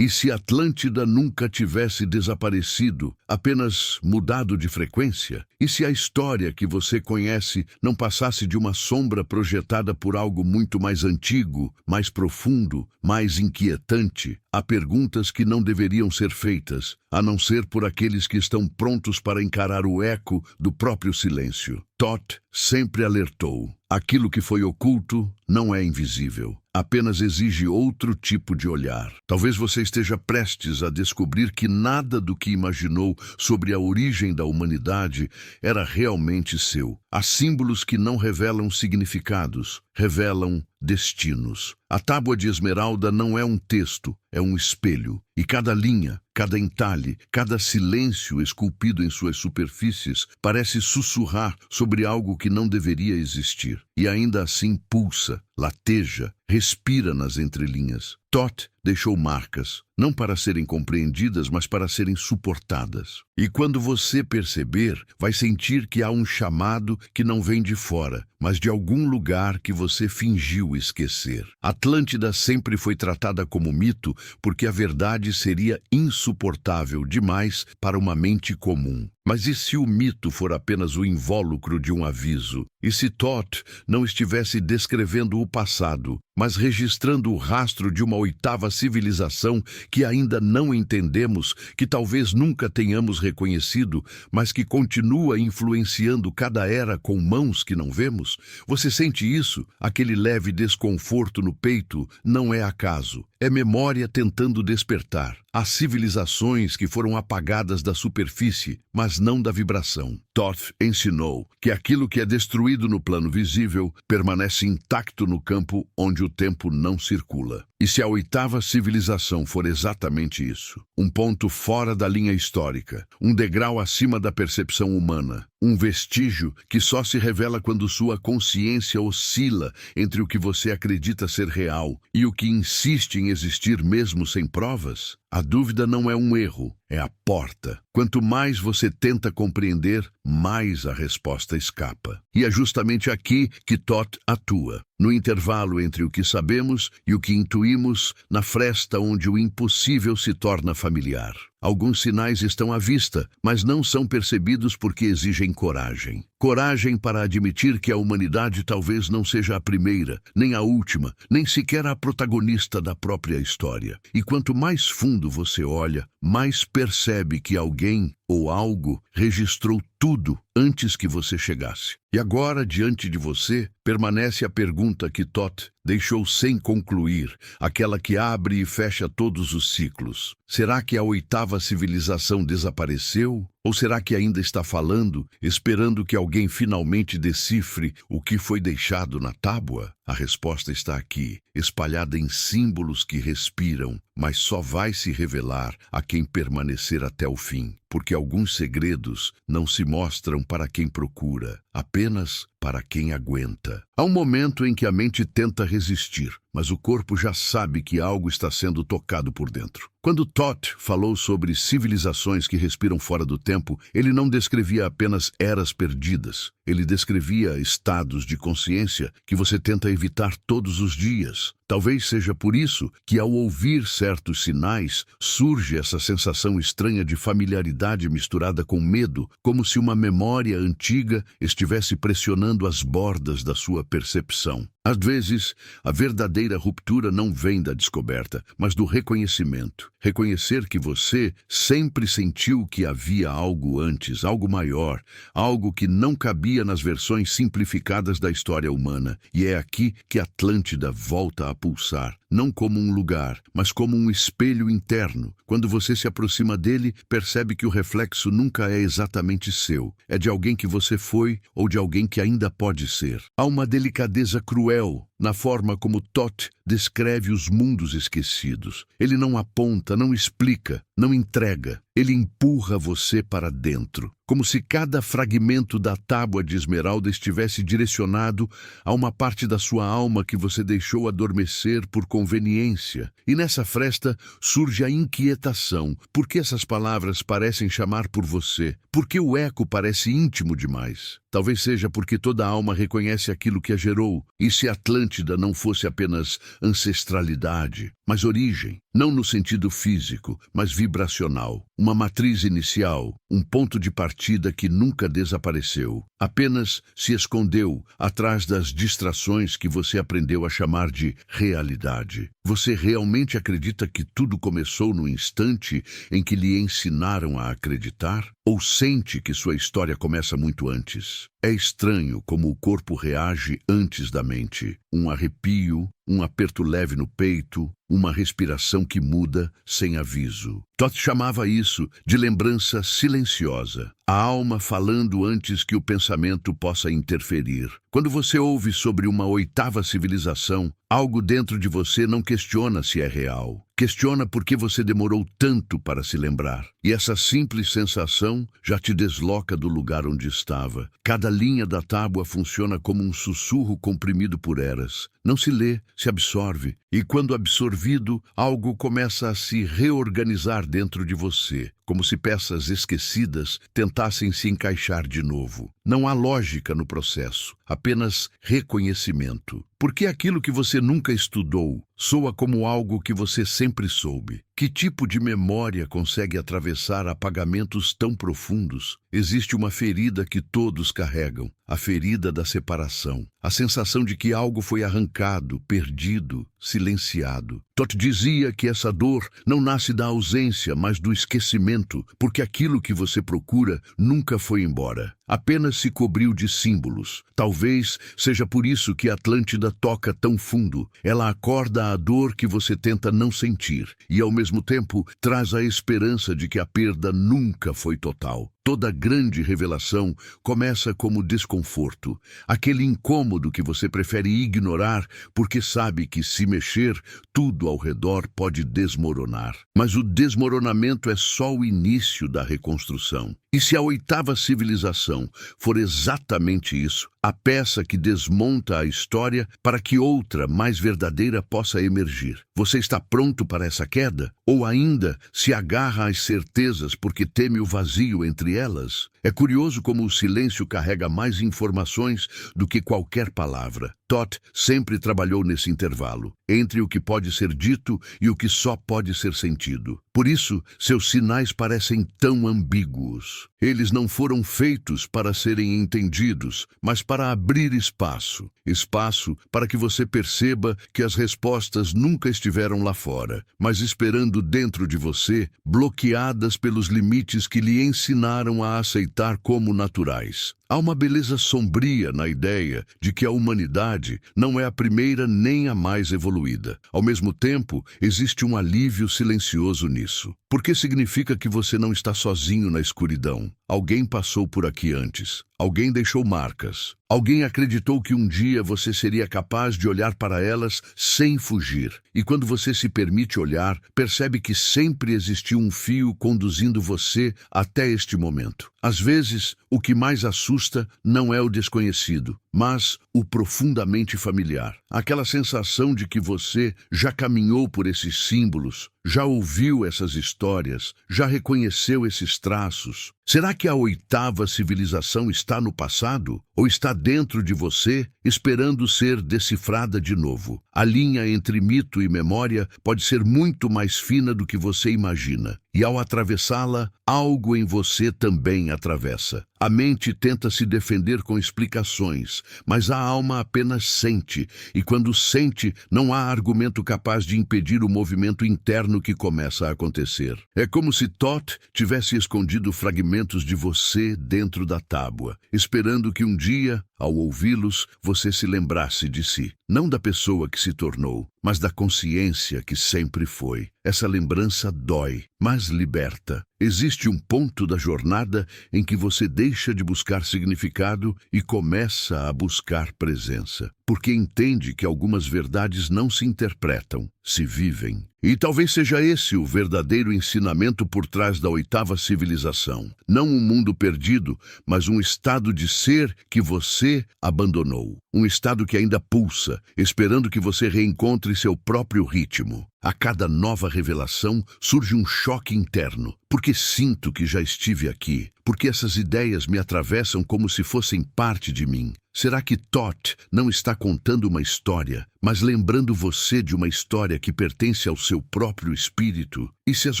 E se Atlântida nunca tivesse desaparecido, apenas mudado de frequência? E se a história que você conhece não passasse de uma sombra projetada por algo muito mais antigo, mais profundo, mais inquietante? Há perguntas que não deveriam ser feitas, a não ser por aqueles que estão prontos para encarar o eco do próprio silêncio. Toth sempre alertou: aquilo que foi oculto não é invisível, apenas exige outro tipo de olhar. Talvez você esteja prestes a descobrir que nada do que imaginou sobre a origem da humanidade era realmente seu. Há símbolos que não revelam significados, revelam destinos. A tábua de esmeralda não é um texto, é um espelho. E cada linha, cada entalhe, cada silêncio esculpido em suas superfícies parece sussurrar sobre algo que não deveria existir. E ainda assim pulsa, lateja, respira nas entrelinhas. Toth deixou marcas, não para serem compreendidas, mas para serem suportadas. E quando você perceber, vai sentir que há um chamado que não vem de fora, mas de algum lugar que você fingiu esquecer. Atlântida sempre foi tratada como mito porque a verdade seria insuportável demais para uma mente comum. Mas e se o mito for apenas o invólucro de um aviso? E se Toth não estivesse descrevendo o passado, mas registrando o rastro de uma oitava civilização que ainda não entendemos, que talvez nunca tenhamos reconhecido, mas que continua influenciando cada era com mãos que não vemos? Você sente isso? Aquele leve desconforto no peito não é acaso. É memória tentando despertar. Há civilizações que foram apagadas da superfície, mas não da vibração. Toth ensinou que aquilo que é destruído no plano visível permanece intacto no campo onde o tempo não circula. E se a oitava civilização for exatamente isso, um ponto fora da linha histórica, um degrau acima da percepção humana, um vestígio que só se revela quando sua consciência oscila entre o que você acredita ser real e o que insiste em existir mesmo sem provas? A dúvida não é um erro, é a porta. Quanto mais você tenta compreender, mais a resposta escapa. E é justamente aqui que Toth atua, no intervalo entre o que sabemos e o que intuímos, na fresta onde o impossível se torna familiar. Alguns sinais estão à vista, mas não são percebidos porque exigem coragem. Coragem para admitir que a humanidade talvez não seja a primeira, nem a última, nem sequer a protagonista da própria história. E quanto mais fundo você olha, mais percebe que alguém ou algo registrou tudo antes que você chegasse. E agora, diante de você, permanece a pergunta que Toth deixou sem concluir, aquela que abre e fecha todos os ciclos. Será que a oitava civilização desapareceu? Ou será que ainda está falando, esperando que alguém finalmente decifre o que foi deixado na tábua? A resposta está aqui, espalhada em símbolos que respiram, mas só vai se revelar a quem permanecer até o fim, porque alguns segredos não se mostram para quem procura, apenas para quem aguenta. Há um momento em que a mente tenta resistir, mas o corpo já sabe que algo está sendo tocado por dentro. Quando Toth falou sobre civilizações que respiram fora do tempo, ele não descrevia apenas eras perdidas. Ele descrevia estados de consciência que você tenta evitar todos os dias. Talvez seja por isso que, ao ouvir certos sinais, surge essa sensação estranha de familiaridade misturada com medo, como se uma memória antiga estivesse pressionando as bordas da sua percepção. Às vezes, a verdadeira ruptura não vem da descoberta, mas do reconhecimento. Reconhecer que você sempre sentiu que havia algo antes, algo maior, algo que não cabia nas versões simplificadas da história humana. E é aqui que Atlântida volta a pulsar, não como um lugar, mas como um espelho interno. Quando você se aproxima dele, percebe que o reflexo nunca é exatamente seu. É de alguém que você foi ou de alguém que ainda pode ser. Há uma delicadeza cruel na forma como Toth descreve os mundos esquecidos. Ele não aponta, não explica, não entrega. Ele empurra você para dentro, como se cada fragmento da tábua de esmeralda estivesse direcionado a uma parte da sua alma que você deixou adormecer por conveniência. E nessa fresta surge a inquietação. Por que essas palavras parecem chamar por você? Por que o eco parece íntimo demais? Talvez seja porque toda alma reconhece aquilo que a gerou. E se Atlântida Atlântida não fosse apenas ancestralidade, mas origem, não no sentido físico, mas vibracional. Uma matriz inicial, um ponto de partida que nunca desapareceu, apenas se escondeu atrás das distrações que você aprendeu a chamar de realidade. Você realmente acredita que tudo começou no instante em que lhe ensinaram a acreditar? Ou sente que sua história começa muito antes? É estranho como o corpo reage antes da mente. Um arrepio, um aperto leve no peito, uma respiração que muda sem aviso. Todd chamava isso de lembrança silenciosa. A alma falando antes que o pensamento possa interferir. Quando você ouve sobre uma oitava civilização, algo dentro de você não questiona se é real. Questiona por que você demorou tanto para se lembrar. E essa simples sensação já te desloca do lugar onde estava. Cada linha da tábua funciona como um sussurro comprimido por eras. Não se lê, se absorve. E quando absorvido, algo começa a se reorganizar dentro de você, como se peças esquecidas tentassem se encaixar de novo. Não há lógica no processo, apenas reconhecimento. Porque aquilo que você nunca estudou soa como algo que você sempre soube. Que tipo de memória consegue atravessar apagamentos tão profundos? Existe uma ferida que todos carregam, a ferida da separação. A sensação de que algo foi arrancado, perdido, silenciado. Todd dizia que essa dor não nasce da ausência, mas do esquecimento, porque aquilo que você procura nunca foi embora. Apenas se cobriu de símbolos. Talvez seja por isso que Atlântida toca tão fundo. Ela acorda a dor que você tenta não sentir e, ao mesmo tempo, traz a esperança de que a perda nunca foi total. Toda grande revelação começa como desconforto, aquele incômodo que você prefere ignorar porque sabe que, se mexer, tudo ao redor pode desmoronar. Mas o desmoronamento é só o início da reconstrução. E se a oitava civilização for exatamente isso, a peça que desmonta a história para que outra, mais verdadeira, possa emergir. Você está pronto para essa queda? Ou ainda se agarra às certezas porque teme o vazio entre elas? É curioso como o silêncio carrega mais informações do que qualquer palavra. Todd sempre trabalhou nesse intervalo, entre o que pode ser dito e o que só pode ser sentido. Por isso, seus sinais parecem tão ambíguos. Eles não foram feitos para serem entendidos, mas para abrir espaço. Espaço para que você perceba que as respostas nunca estiveram lá fora, mas esperando dentro de você, bloqueadas pelos limites que lhe ensinaram a aceitar como naturais. Há uma beleza sombria na ideia de que a humanidade não é a primeira nem a mais evoluída. Ao mesmo tempo, existe um alívio silencioso nisso. Porque significa que você não está sozinho na escuridão. Alguém passou por aqui antes. Alguém deixou marcas. Alguém acreditou que um dia você seria capaz de olhar para elas sem fugir. E quando você se permite olhar, percebe que sempre existiu um fio conduzindo você até este momento. Às vezes, o que mais assusta não é o desconhecido, mas o profundamente familiar. Aquela sensação de que você já caminhou por esses símbolos, já ouviu essas histórias, já reconheceu esses traços. Será que a oitava civilização está no passado? Ou está dentro de você, esperando ser decifrada de novo? A linha entre mito e memória pode ser muito mais fina do que você imagina. E ao atravessá-la, algo em você também atravessa. A mente tenta se defender com explicações, mas a alma apenas sente, e quando sente, não há argumento capaz de impedir o movimento interno que começa a acontecer. É como se Todd tivesse escondido fragmentos de você dentro da tábua, esperando que um dia, ao ouvi-los, você se lembrasse de si. Não da pessoa que se tornou, mas da consciência que sempre foi. Essa lembrança dói, mas liberta. Existe um ponto da jornada em que você deixa de buscar significado e começa a buscar presença, porque entende que algumas verdades não se interpretam, se vivem. E talvez seja esse o verdadeiro ensinamento por trás da oitava civilização. Não um mundo perdido, mas um estado de ser que você abandonou. Um estado que ainda pulsa, esperando que você reencontre seu próprio ritmo. A cada nova revelação surge um choque interno, porque sinto que já estive aqui, porque essas ideias me atravessam como se fossem parte de mim. Será que Thoth não está contando uma história, mas lembrando você de uma história que pertence ao seu próprio espírito? E se as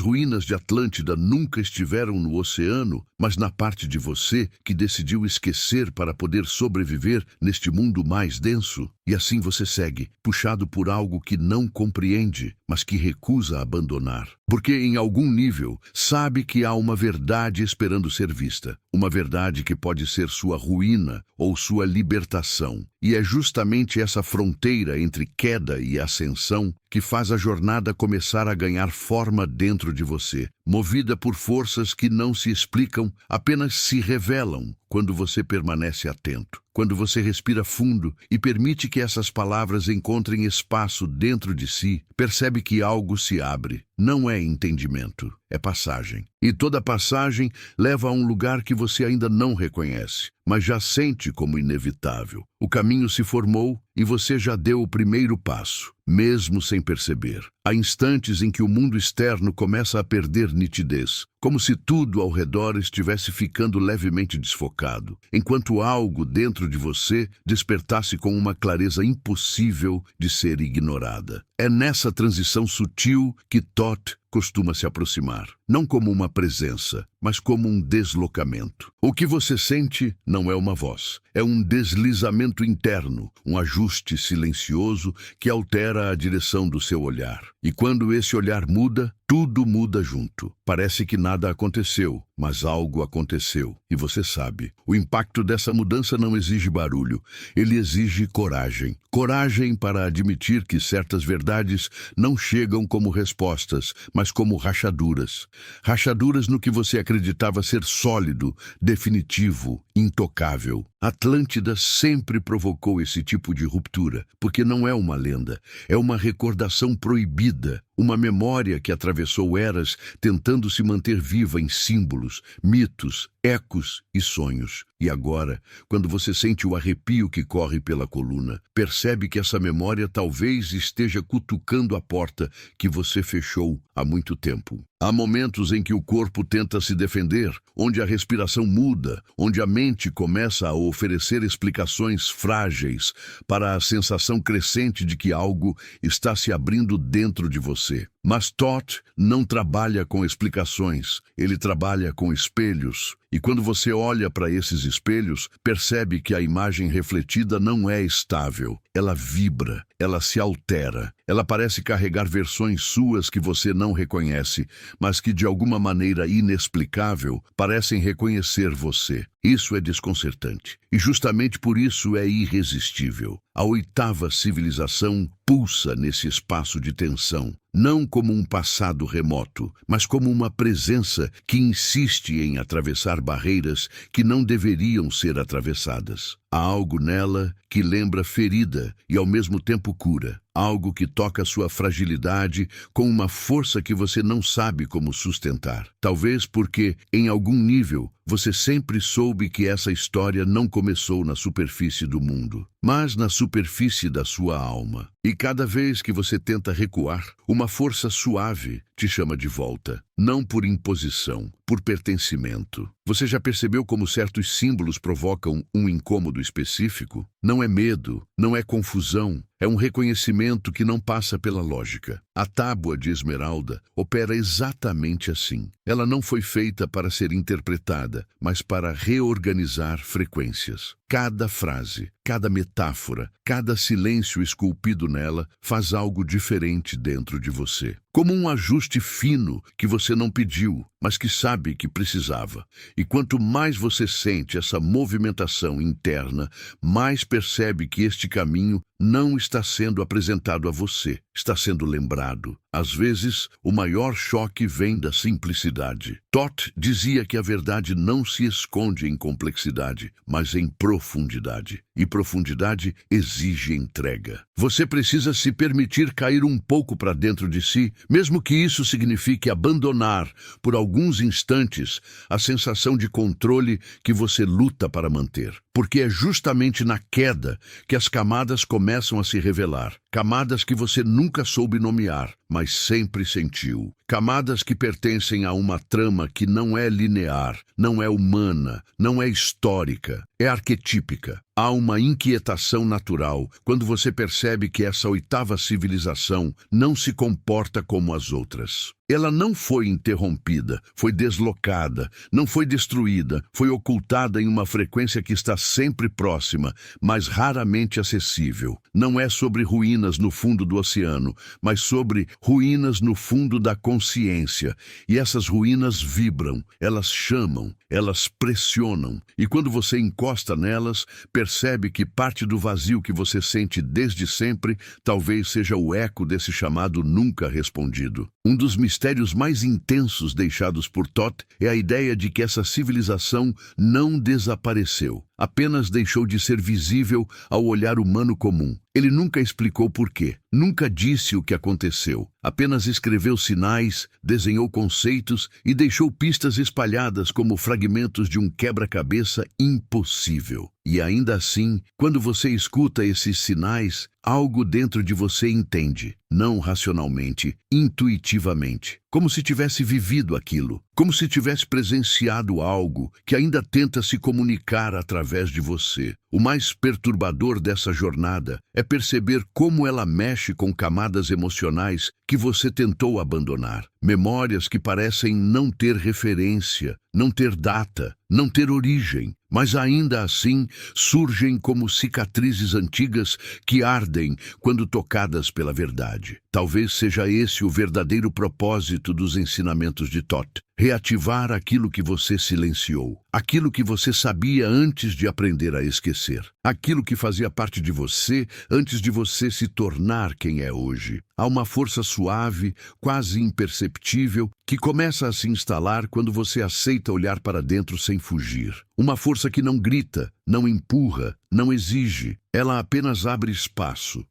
ruínas de Atlântida nunca estiveram no oceano, mas na parte de você que decidiu esquecer para poder sobreviver neste mundo mais denso? E assim você segue, puxado por algo que não compreende, mas que recusa abandonar. Porque em algum nível sabe que há uma verdade esperando ser vista, uma verdade que pode ser sua ruína ou sua libertação. E é justamente essa fronteira entre queda e ascensão que faz a jornada começar a ganhar forma dentro de você, movida por forças que não se explicam, apenas se revelam quando você permanece atento. Quando você respira fundo e permite que essas palavras encontrem espaço dentro de si, percebe que algo se abre. Não é entendimento, é passagem. E toda passagem leva a um lugar que você ainda não reconhece, mas já sente como inevitável. O caminho se formou e você já deu o primeiro passo, mesmo sem perceber. Há instantes em que o mundo externo começa a perder nitidez, como se tudo ao redor estivesse ficando levemente desfocado, enquanto algo dentro de você despertasse com uma clareza impossível de ser ignorada. É nessa transição sutil que Thoth costuma se aproximar, não como uma presença, mas como um deslocamento. O que você sente não é uma voz, é um deslizamento interno, um ajuste silencioso que altera a direção do seu olhar. E quando esse olhar muda, tudo muda junto. Parece que nada aconteceu, mas algo aconteceu. E você sabe, o impacto dessa mudança não exige barulho, ele exige coragem. Coragem para admitir que certas verdades não chegam como respostas, mas como rachaduras. Rachaduras no que você acreditava ser sólido, definitivo, intocável. Atlântida sempre provocou esse tipo de ruptura, porque não é uma lenda, é uma recordação proibida, uma memória que atravessou eras tentando se manter viva em símbolos, mitos, ecos e sonhos. E agora, quando você sente o arrepio que corre pela coluna, percebe que essa memória talvez esteja cutucando a porta que você fechou há muito tempo. Há momentos em que o corpo tenta se defender, onde a respiração muda, onde a mente começa a oferecer explicações frágeis para a sensação crescente de que algo está se abrindo dentro de você. Mas Thoth não trabalha com explicações, ele trabalha com espelhos. E quando você olha para esses espelhos, percebe que a imagem refletida não é estável. Ela vibra, ela se altera, ela parece carregar versões suas que você não reconhece, mas que de alguma maneira inexplicável parecem reconhecer você. Isso é desconcertante, e justamente por isso é irresistível. A oitava civilização pulsa nesse espaço de tensão, não como um passado remoto, mas como uma presença que insiste em atravessar barreiras que não deveriam ser atravessadas. Há algo nela que lembra ferida e ao mesmo tempo cura. Algo que toca sua fragilidade com uma força que você não sabe como sustentar. Talvez porque, em algum nível, você sempre soube que essa história não começou na superfície do mundo, mas na superfície da sua alma. E cada vez que você tenta recuar, uma força suave te chama de volta. Não por imposição, por pertencimento. Você já percebeu como certos símbolos provocam um incômodo específico? Não é medo, não é confusão, é um reconhecimento que não passa pela lógica. A tábua de esmeralda opera exatamente assim. Ela não foi feita para ser interpretada, mas para reorganizar frequências. Cada frase, cada metáfora, cada silêncio esculpido nela faz algo diferente dentro de você. Como um ajuste fino que você não pediu, mas que sabe que precisava. E quanto mais você sente essa movimentação interna, mais percebe que este caminho não está sendo apresentado a você, está sendo lembrado. Às vezes, o maior choque vem da simplicidade. Thoth dizia que a verdade não se esconde em complexidade, mas em profundidade. E profundidade exige entrega. Você precisa se permitir cair um pouco para dentro de si, mesmo que isso signifique abandonar, por alguns instantes, a sensação de controle que você luta para manter. Porque é justamente na queda que as camadas começam a se revelar. Camadas que você nunca soube nomear, mas sempre sentiu. Camadas que pertencem a uma trama que não é linear, não é humana, não é histórica, é arquetípica. Há uma inquietação natural quando você percebe que essa oitava civilização não se comporta como as outras. Ela não foi interrompida, foi deslocada, não foi destruída, foi ocultada em uma frequência que está sempre próxima, mas raramente acessível. Não é sobre ruínas no fundo do oceano, mas sobre ruínas no fundo da consciência. E essas ruínas vibram, elas chamam, elas pressionam. E quando você encosta nelas, percebe que parte do vazio que você sente desde sempre talvez seja o eco desse chamado nunca respondido. Um dos mistérios mais intensos deixados por Thoth é a ideia de que essa civilização não desapareceu, apenas deixou de ser visível ao olhar humano comum. Ele nunca explicou por quê, nunca disse o que aconteceu, apenas escreveu sinais, desenhou conceitos e deixou pistas espalhadas como fragmentos de um quebra-cabeça impossível. E ainda assim, quando você escuta esses sinais, algo dentro de você entende, não racionalmente, intuitivamente, como se tivesse vivido aquilo, como se tivesse presenciado algo que ainda tenta se comunicar através de você. O mais perturbador dessa jornada é perceber como ela mexe com camadas emocionais que você tentou abandonar. Memórias que parecem não ter referência, não ter data, não ter origem, mas ainda assim surgem como cicatrizes antigas que ardem quando tocadas pela verdade. Talvez seja esse o verdadeiro propósito dos ensinamentos de Thoth. Reativar aquilo que você silenciou, aquilo que você sabia antes de aprender a esquecer, aquilo que fazia parte de você antes de você se tornar quem é hoje. Há uma força suave, quase imperceptível, que começa a se instalar quando você aceita olhar para dentro sem fugir. Uma força que não grita, não empurra, não exige. Ela apenas abre espaço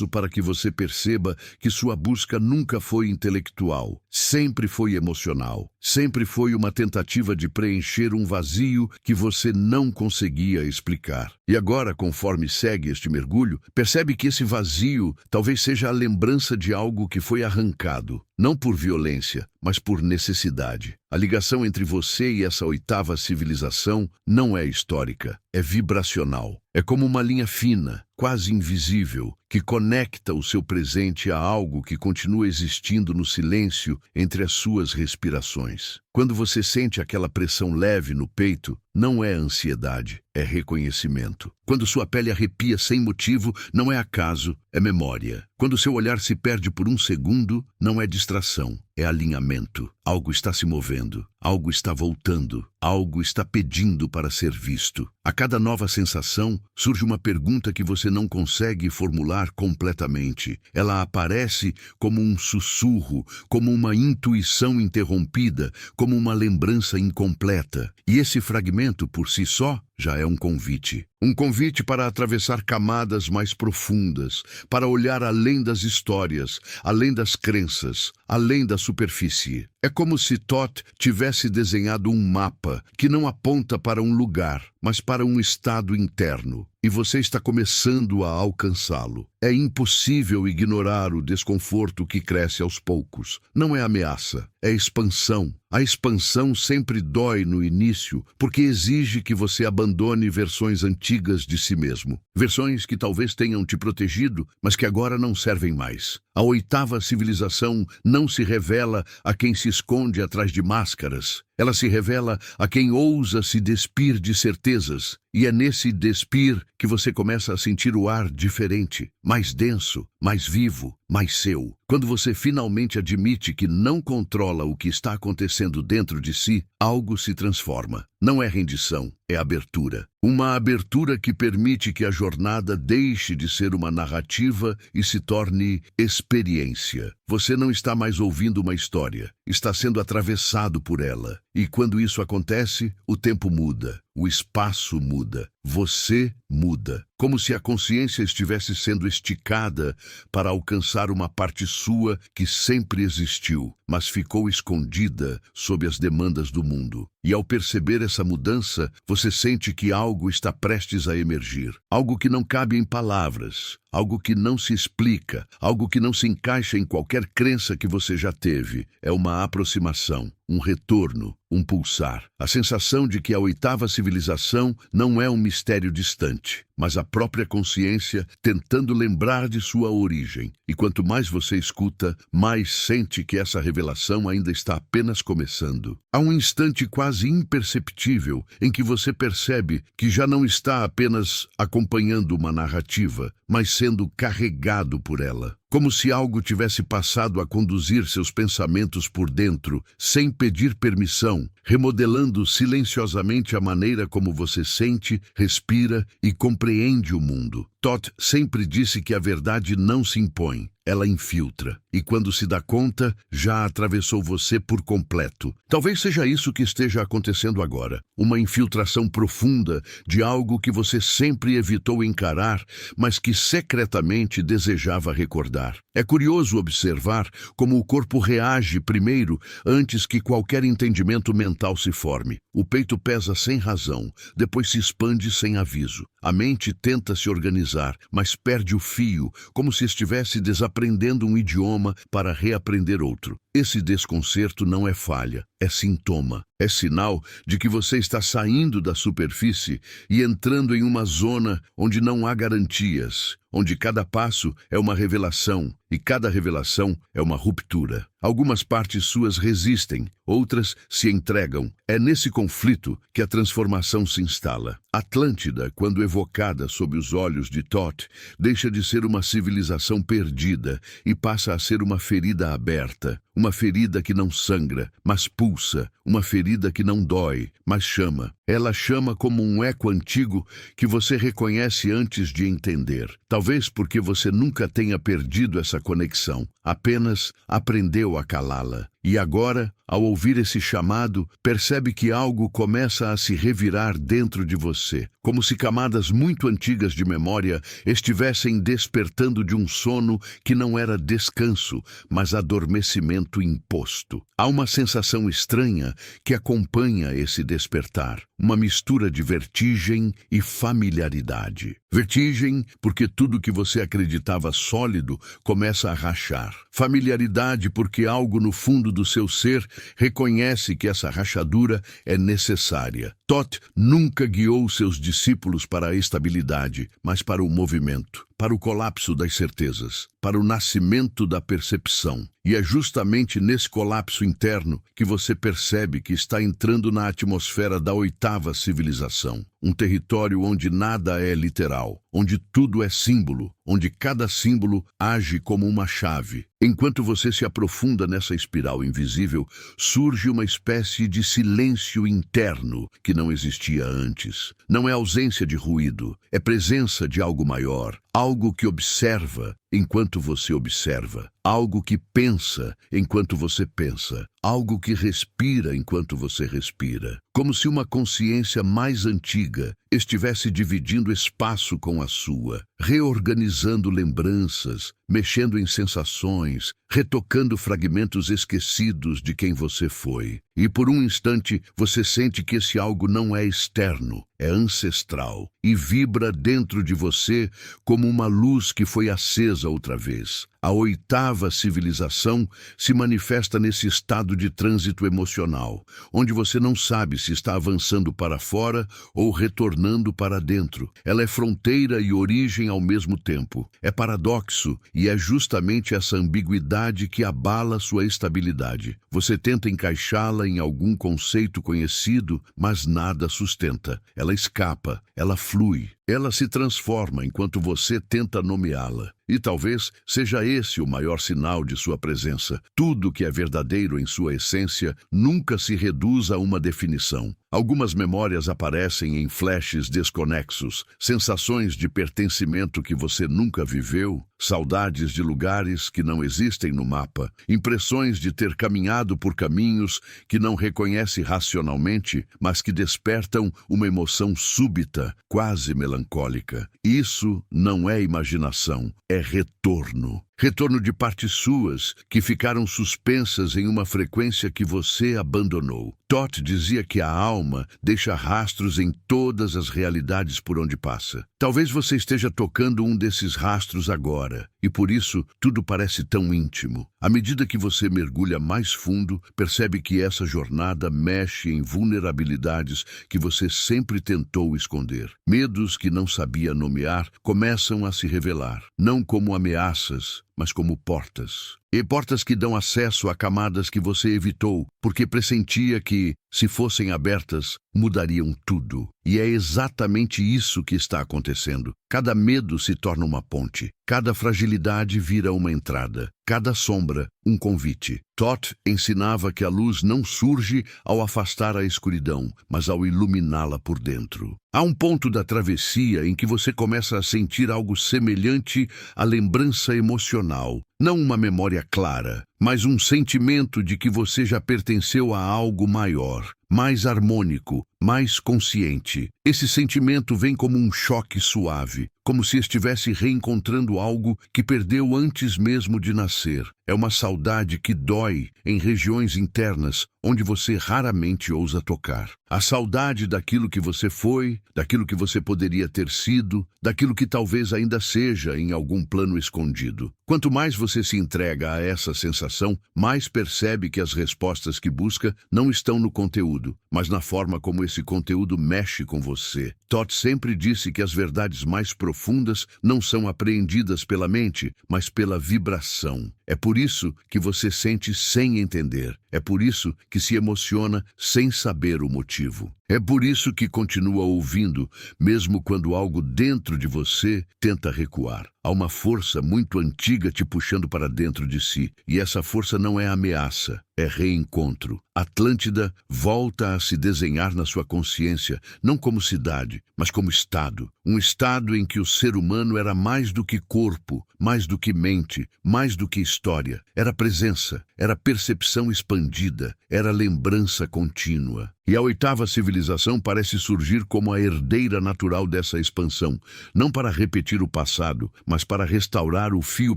para que você perceba que sua busca nunca foi intelectual, sempre foi emocional, sempre foi uma tentativa de preencher um vazio que você não conseguia explicar. E agora, conforme segue este mergulho, percebe que esse vazio talvez seja a lembrança de algo que foi arrancado, não por violência, mas por necessidade. A ligação entre você e essa oitava civilização não é histórica, é vibracional. É como uma linha fina, quase invisível, que conecta o seu presente a algo que continua existindo no silêncio entre as suas respirações. Quando você sente aquela pressão leve no peito, não é ansiedade, é reconhecimento. Quando sua pele arrepia sem motivo, não é acaso, é memória. Quando seu olhar se perde por um segundo, não é distração, é alinhamento. Algo está se movendo, algo está voltando, algo está pedindo para ser visto. A cada nova sensação, surge uma pergunta que você não consegue formular completamente. Ela aparece como um sussurro, como uma intuição interrompida, como uma lembrança incompleta. E esse fragmento, por si só, já é um convite. Um convite para atravessar camadas mais profundas, para olhar além das histórias, além das crenças, além da superfície. É como se Thoth tivesse desenhado um mapa que não aponta para um lugar, mas para um estado interno. E você está começando a alcançá-lo. É impossível ignorar o desconforto que cresce aos poucos. Não é ameaça, é expansão. A expansão sempre dói no início, porque exige que você abandone versões antigas de si mesmo. Versões que talvez tenham te protegido, mas que agora não servem mais. A oitava civilização não se revela a quem se esconde atrás de máscaras. Ela se revela a quem ousa se despir de certezas. E é nesse despir que você começa a sentir o ar diferente, mais denso, mais vivo, mais seu. Quando você finalmente admite que não controla o que está acontecendo dentro de si, algo se transforma. Não é rendição, é abertura. Uma abertura que permite que a jornada deixe de ser uma narrativa e se torne experiência. Você não está mais ouvindo uma história, está sendo atravessado por ela. E quando isso acontece, o tempo muda, o espaço muda, você muda. Como se a consciência estivesse sendo esticada para alcançar uma parte sua que sempre existiu, mas ficou escondida sob as demandas do mundo. E ao perceber essa mudança, você sente que algo está prestes a emergir. Algo que não cabe em palavras. algo que não se explica, algo que não se encaixa em qualquer crença que você já teve. É uma aproximação, um retorno, um pulsar. A sensação de que a oitava civilização não é um mistério distante, mas a própria consciência tentando lembrar de sua origem. E quanto mais você escuta, mais sente que essa revelação ainda está apenas começando. Há um instante quase imperceptível em que você percebe que já não está apenas acompanhando uma narrativa, mas sendo carregado por ela. Como se algo tivesse passado a conduzir seus pensamentos por dentro, sem pedir permissão, remodelando silenciosamente a maneira como você sente, respira e compreende o mundo. Todd sempre disse que a verdade não se impõe, ela infiltra. E quando se dá conta, já atravessou você por completo. Talvez seja isso que esteja acontecendo agora. Uma infiltração profunda de algo que você sempre evitou encarar, mas que secretamente desejava recordar. É curioso observar como o corpo reage primeiro, antes que qualquer entendimento mental se forme. O peito pesa sem razão, depois se expande sem aviso. A mente tenta se organizar, mas perde o fio, como se estivesse desaprendendo um idioma para reaprender outro. Esse desconcerto não é falha, é sintoma. É sinal de que você está saindo da superfície e entrando em uma zona onde não há garantias, onde cada passo é uma revelação e cada revelação é uma ruptura. Algumas partes suas resistem, outras se entregam. É nesse conflito que a transformação se instala. Atlântida, quando evocada sob os olhos de Thoth, deixa de ser uma civilização perdida e passa a ser uma ferida aberta. Uma ferida que não sangra, mas pulsa. Uma ferida que não dói, mas chama. Ela chama como um eco antigo que você reconhece antes de entender. Talvez porque você nunca tenha perdido essa conexão, apenas aprendeu a calá-la. E agora, ao ouvir esse chamado, percebe que algo começa a se revirar dentro de você, como se camadas muito antigas de memória estivessem despertando de um sono que não era descanso, mas adormecimento imposto. Há uma sensação estranha que acompanha esse despertar, uma mistura de vertigem e familiaridade. Vertigem, porque tudo que você acreditava sólido começa a rachar. Familiaridade, porque algo no fundo do seu ser reconhece que essa rachadura é necessária. Thoth nunca guiou seus discípulos para a estabilidade, mas para o movimento, para o colapso das certezas, para o nascimento da percepção. E é justamente nesse colapso interno que você percebe que está entrando na atmosfera da oitava civilização. Um território onde nada é literal, onde tudo é símbolo, onde cada símbolo age como uma chave. Enquanto você se aprofunda nessa espiral invisível, surge uma espécie de silêncio interno que não existia antes. Não é ausência de ruído, é presença de algo maior, algo que observa enquanto você observa, algo que pensa enquanto você pensa, algo que respira enquanto você respira. Como se uma consciência mais antiga estivesse dividindo espaço com a sua, reorganizando lembranças, mexendo em sensações, retocando fragmentos esquecidos de quem você foi. E por um instante você sente que esse algo não é externo, é ancestral e vibra dentro de você como uma luz que foi acesa outra vez. A oitava civilização se manifesta nesse estado de trânsito emocional, onde você não sabe se está avançando para fora ou retornando para dentro. Ela é fronteira e origem ao mesmo tempo. É paradoxo e é justamente essa ambiguidade que abala sua estabilidade. Você tenta encaixá-la em algum conceito conhecido, mas nada sustenta. Ela escapa, ela flui. Ela se transforma enquanto você tenta nomeá-la. E talvez seja esse o maior sinal de sua presença. Tudo que é verdadeiro em sua essência nunca se reduz a uma definição. Algumas memórias aparecem em flashes desconexos, sensações de pertencimento que você nunca viveu, saudades de lugares que não existem no mapa, impressões de ter caminhado por caminhos que não reconhece racionalmente, mas que despertam uma emoção súbita, quase melancólica. Isso não é imaginação, é retorno. retorno de partes suas que ficaram suspensas em uma frequência que você abandonou. Todd dizia que a alma deixa rastros em todas as realidades por onde passa. Talvez você esteja tocando um desses rastros agora, e por isso tudo parece tão íntimo. À medida que você mergulha mais fundo, percebe que essa jornada mexe em vulnerabilidades que você sempre tentou esconder. Medos que não sabia nomear começam a se revelar, não como ameaças, mas como portas. E portas que dão acesso a camadas que você evitou, porque pressentia que, se fossem abertas, mudariam tudo. E é exatamente isso que está acontecendo. Cada medo se torna uma ponte. Cada fragilidade vira uma entrada. Cada sombra, um convite. Todd ensinava que a luz não surge ao afastar a escuridão, mas ao iluminá-la por dentro. Há um ponto da travessia em que você começa a sentir algo semelhante à lembrança emocional. Não uma memória clara, mas um sentimento de que você já pertenceu a algo maior, mais harmônico, mais consciente. Esse sentimento vem como um choque suave, como se estivesse reencontrando algo que perdeu antes mesmo de nascer. É uma saudade que dói em regiões internas onde você raramente ousa tocar. A saudade daquilo que você foi, daquilo que você poderia ter sido, daquilo que talvez ainda seja em algum plano escondido. Quanto mais você se entrega a essa sensação, mais percebe que as respostas que busca não estão no conteúdo, mas na forma como esse conteúdo mexe com você. Todd sempre disse que as verdades mais profundas não são apreendidas pela mente, mas pela vibração. É por isso que você sente sem entender. É por isso que se emociona sem saber o motivo. É por isso que continua ouvindo, mesmo quando algo dentro de você tenta recuar. Há uma força muito antiga te puxando para dentro de si, e essa força não é ameaça, é reencontro. Atlântida volta a se desenhar na sua consciência, não como cidade, mas como estado. Um estado em que o ser humano era mais do que corpo, mais do que mente, mais do que história. Era presença, era percepção expandida, era lembrança contínua. E a oitava civilização parece surgir como a herdeira natural dessa expansão, não para repetir o passado, mas para restaurar o fio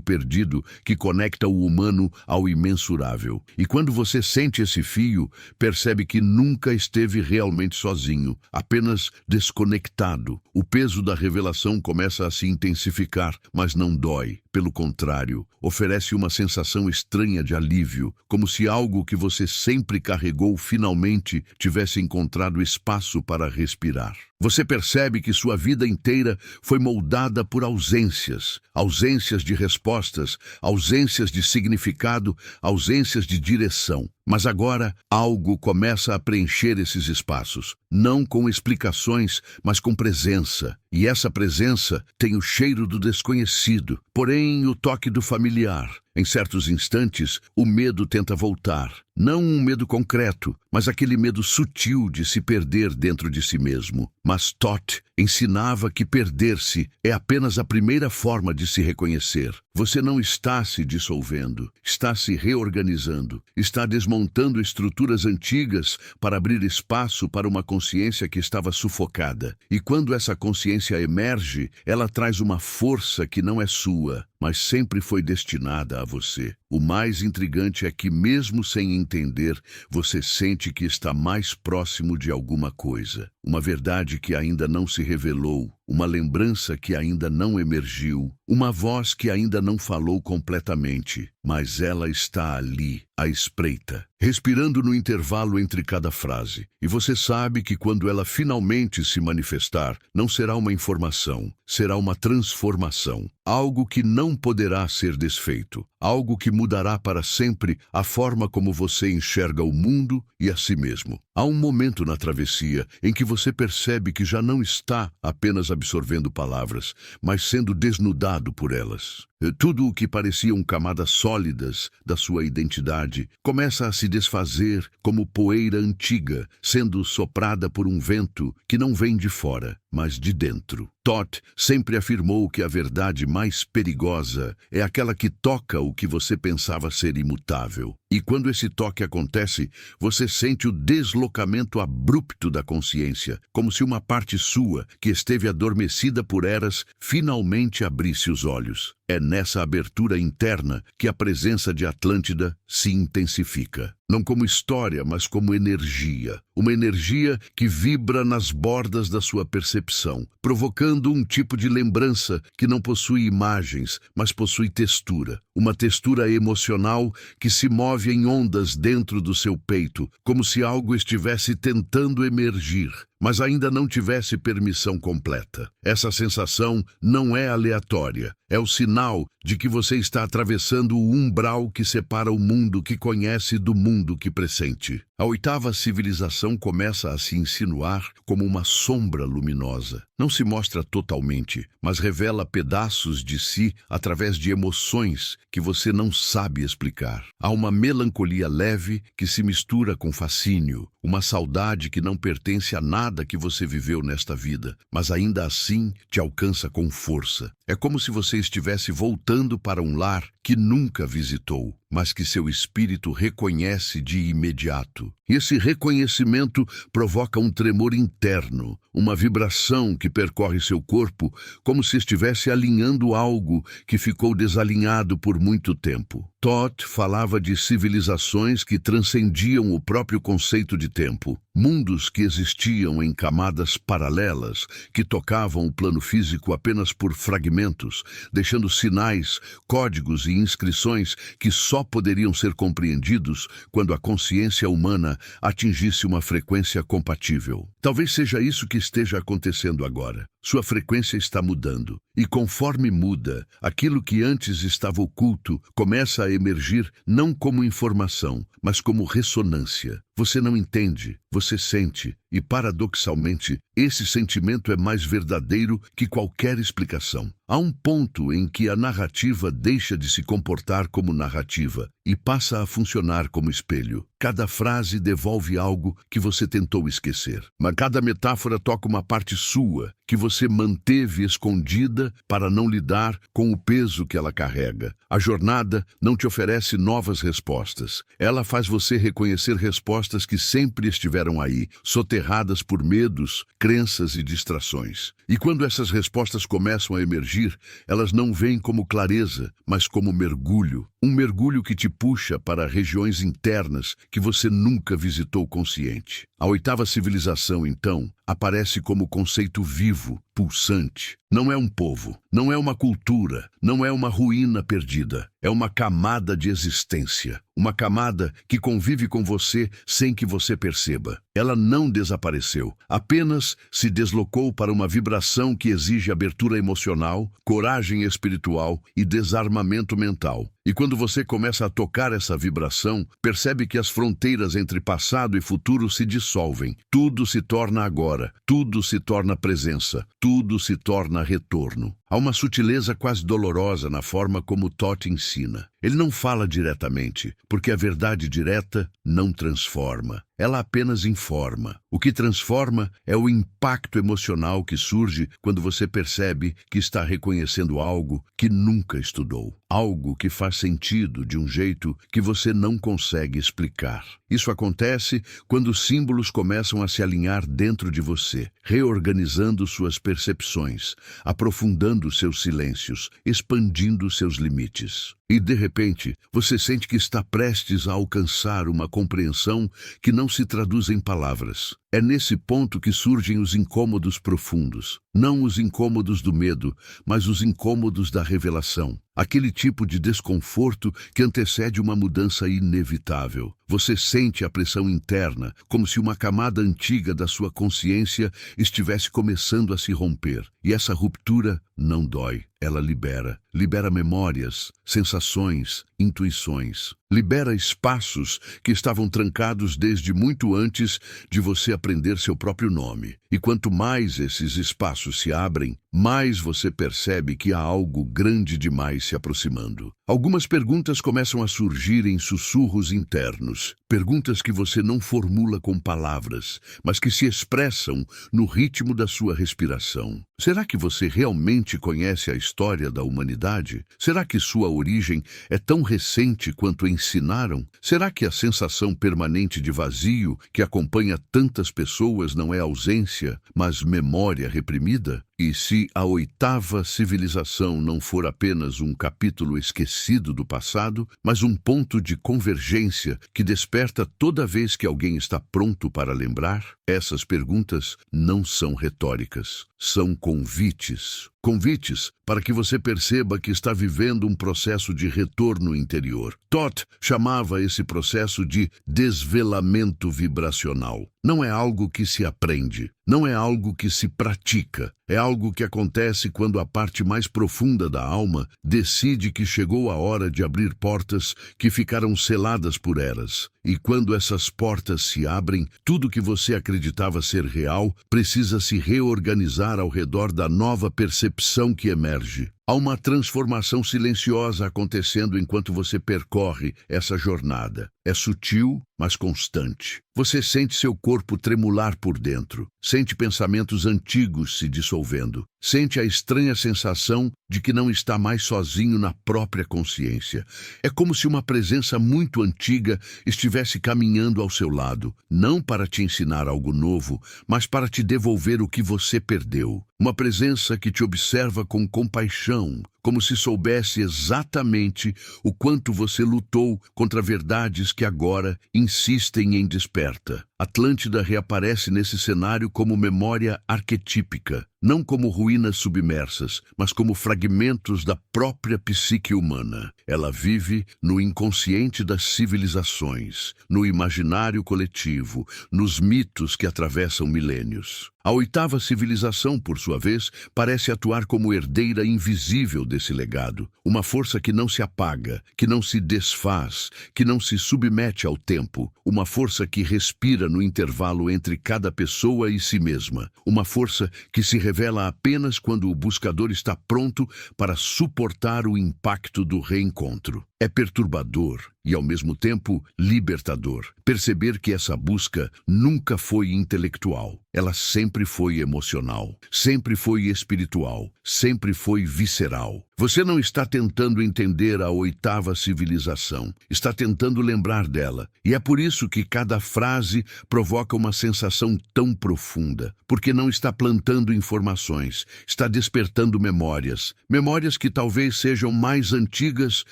perdido que conecta o humano ao imensurável. E quando você sente esse fio, percebe que nunca esteve realmente sozinho, apenas desconectado. O peso da revelação começa a se intensificar, mas não dói. Pelo contrário, oferece uma sensação estranha de alívio, como se algo que você sempre carregou finalmente tivesse encontrado espaço para respirar. Você percebe que sua vida inteira foi moldada por ausências, ausências de respostas, ausências de significado, ausências de direção. Mas agora, algo começa a preencher esses espaços, não com explicações, mas com presença. E essa presença tem o cheiro do desconhecido, porém o toque do familiar. Em certos instantes, o medo tenta voltar. Não um medo concreto, mas aquele medo sutil de se perder dentro de si mesmo. Mas Todd ensinava que perder-se é apenas a primeira forma de se reconhecer. Você não está se dissolvendo, está se reorganizando, está desmontando estruturas antigas para abrir espaço para uma consciência que estava sufocada. E quando essa consciência emerge, ela traz uma força que não é sua, mas sempre foi destinada a você. O mais intrigante é que, mesmo sem entender, você sente que está mais próximo de alguma coisa. Uma verdade que ainda não se revelou, uma lembrança que ainda não emergiu, uma voz que ainda não falou completamente, mas ela está ali, à espreita, respirando no intervalo entre cada frase. E você sabe que quando ela finalmente se manifestar, não será uma informação, será uma transformação. Algo que não poderá ser desfeito, algo que mudará para sempre a forma como você enxerga o mundo e a si mesmo. Há um momento na travessia em que você percebe que já não está apenas absorvendo palavras, mas sendo desnudado por elas. Tudo o que pareciam camadas sólidas da sua identidade começa a se desfazer como poeira antiga, sendo soprada por um vento que não vem de fora, mas de dentro. Todd sempre afirmou que a verdade mais perigosa é aquela que toca o que você pensava ser imutável. E quando esse toque acontece, você sente o deslocamento abrupto da consciência, como se uma parte sua, que esteve adormecida por eras, finalmente abrisse os olhos. É nessa abertura interna que a presença de Atlântida se intensifica. Não como história, mas como energia. Uma energia que vibra nas bordas da sua percepção, provocando um tipo de lembrança que não possui imagens, mas possui textura. Uma textura emocional que se move em ondas dentro do seu peito, como se algo estivesse tentando emergir, mas ainda não tivesse permissão completa. Essa sensação não é aleatória. É o sinal de que você está atravessando o umbral que separa o mundo que conhece do mundo que pressente. A oitava civilização começa a se insinuar como uma sombra luminosa. Não se mostra totalmente, mas revela pedaços de si através de emoções que você não sabe explicar. Há uma melancolia leve que se mistura com fascínio, uma saudade que não pertence a nada que você viveu nesta vida, mas ainda assim te alcança com força. É como se você estivesse voltando para um lar que nunca visitou, mas que seu espírito reconhece de imediato. E esse reconhecimento provoca um tremor interno, uma vibração que percorre seu corpo, como se estivesse alinhando algo que ficou desalinhado por muito tempo. Thoth falava de civilizações que transcendiam o próprio conceito de tempo, mundos que existiam em camadas paralelas, que tocavam o plano físico apenas por fragmentos, deixando sinais, códigos e inscrições que só poderiam ser compreendidos quando a consciência humana atingisse uma frequência compatível. Talvez seja isso que esteja acontecendo agora. Sua frequência está mudando, e conforme muda, aquilo que antes estava oculto começa a emergir não como informação, mas como ressonância. Você não entende, você sente, e paradoxalmente, esse sentimento é mais verdadeiro que qualquer explicação. Há um ponto em que a narrativa deixa de se comportar como narrativa e passa a funcionar como espelho. Cada frase devolve algo que você tentou esquecer, mas cada metáfora toca uma parte sua que você manteve escondida para não lidar com o peso que ela carrega. A jornada não te oferece novas respostas. Ela faz você reconhecer respostas que sempre estiveram aí, soterradas por medos, crenças e distrações. E quando essas respostas começam a emergir, elas não vêm como clareza, mas como mergulho. Um mergulho que te puxa para regiões internas que você nunca visitou consciente. A oitava civilização, então, aparece como conceito vivo, pulsante. Não é um povo, não é uma cultura, não é uma ruína perdida. É uma camada de existência, uma camada que convive com você sem que você perceba. Ela não desapareceu, apenas se deslocou para uma vibração que exige abertura emocional, coragem espiritual e desarmamento mental. E quando você começa a tocar essa vibração, percebe que as fronteiras entre passado e futuro se dissolvem. Tudo se torna agora, tudo se torna presença, tudo se torna retorno. Há uma sutileza quase dolorosa na forma como Thoth ensina. Ele não fala diretamente, porque a verdade direta não transforma. Ela apenas informa. O que transforma é o impacto emocional que surge quando você percebe que está reconhecendo algo que nunca estudou. Algo que faz sentido de um jeito que você não consegue explicar. Isso acontece quando os símbolos começam a se alinhar dentro de você, reorganizando suas percepções, aprofundando seus silêncios, expandindo seus limites. E, de repente, você sente que está prestes a alcançar uma compreensão que não se traduz em palavras. É nesse ponto que surgem os incômodos profundos. Não os incômodos do medo, mas os incômodos da revelação. Aquele tipo de desconforto que antecede uma mudança inevitável. Você sente a pressão interna, como se uma camada antiga da sua consciência estivesse começando a se romper. E essa ruptura não dói, ela libera. Libera memórias, sensações, intuições. Libera espaços que estavam trancados desde muito antes de você aprender seu próprio nome. E quanto mais esses espaços se abrem, mais você percebe que há algo grande demais se aproximando. Algumas perguntas começam a surgir em sussurros internos. Perguntas que você não formula com palavras, mas que se expressam no ritmo da sua respiração. Será que você realmente conhece a história da humanidade? Será que sua origem é tão recente quanto ensinaram? Será que a sensação permanente de vazio que acompanha tantas pessoas não é ausência, mas memória reprimida? E se a oitava civilização não for apenas um capítulo esquecido do passado, mas um ponto de convergência que desperta toda vez que alguém está pronto para lembrar? Essas perguntas não são retóricas, são convites. Convites para que você perceba que está vivendo um processo de retorno interior. Toth chamava esse processo de desvelamento vibracional. Não é algo que se aprende, não é algo que se pratica. É algo que acontece quando a parte mais profunda da alma decide que chegou a hora de abrir portas que ficaram seladas por eras. E quando essas portas se abrem, tudo que você acreditava ser real precisa se reorganizar ao redor da nova percepção que emerge. Há uma transformação silenciosa acontecendo enquanto você percorre essa jornada. É sutil, mas constante. Você sente seu corpo tremular por dentro. Sente pensamentos antigos se dissolvendo. Sente a estranha sensação de que não está mais sozinho na própria consciência. É como se uma presença muito antiga estivesse caminhando ao seu lado, não para te ensinar algo novo, mas para te devolver o que você perdeu. Uma presença que te observa com compaixão, como se soubesse exatamente o quanto você lutou contra verdades que agora insistem em desperta. Atlântida reaparece nesse cenário como memória arquetípica, não como ruínas submersas, mas como fragmentos da própria psique humana. Ela vive no inconsciente das civilizações, no imaginário coletivo, nos mitos que atravessam milênios. A oitava civilização, por sua vez, parece atuar como herdeira invisível desse legado, uma força que não se apaga, que não se desfaz, que não se submete ao tempo, uma força que respira no intervalo entre cada pessoa e si mesma, uma força que se revela apenas quando o buscador está pronto para suportar o impacto do reencontro. É perturbador e, ao mesmo tempo, libertador perceber que essa busca nunca foi intelectual. Ela sempre foi emocional, sempre foi espiritual, sempre foi visceral. Você não está tentando entender a oitava civilização, está tentando lembrar dela. E é por isso que cada frase provoca uma sensação tão profunda, porque não está plantando informações, está despertando memórias, memórias que talvez sejam mais antigas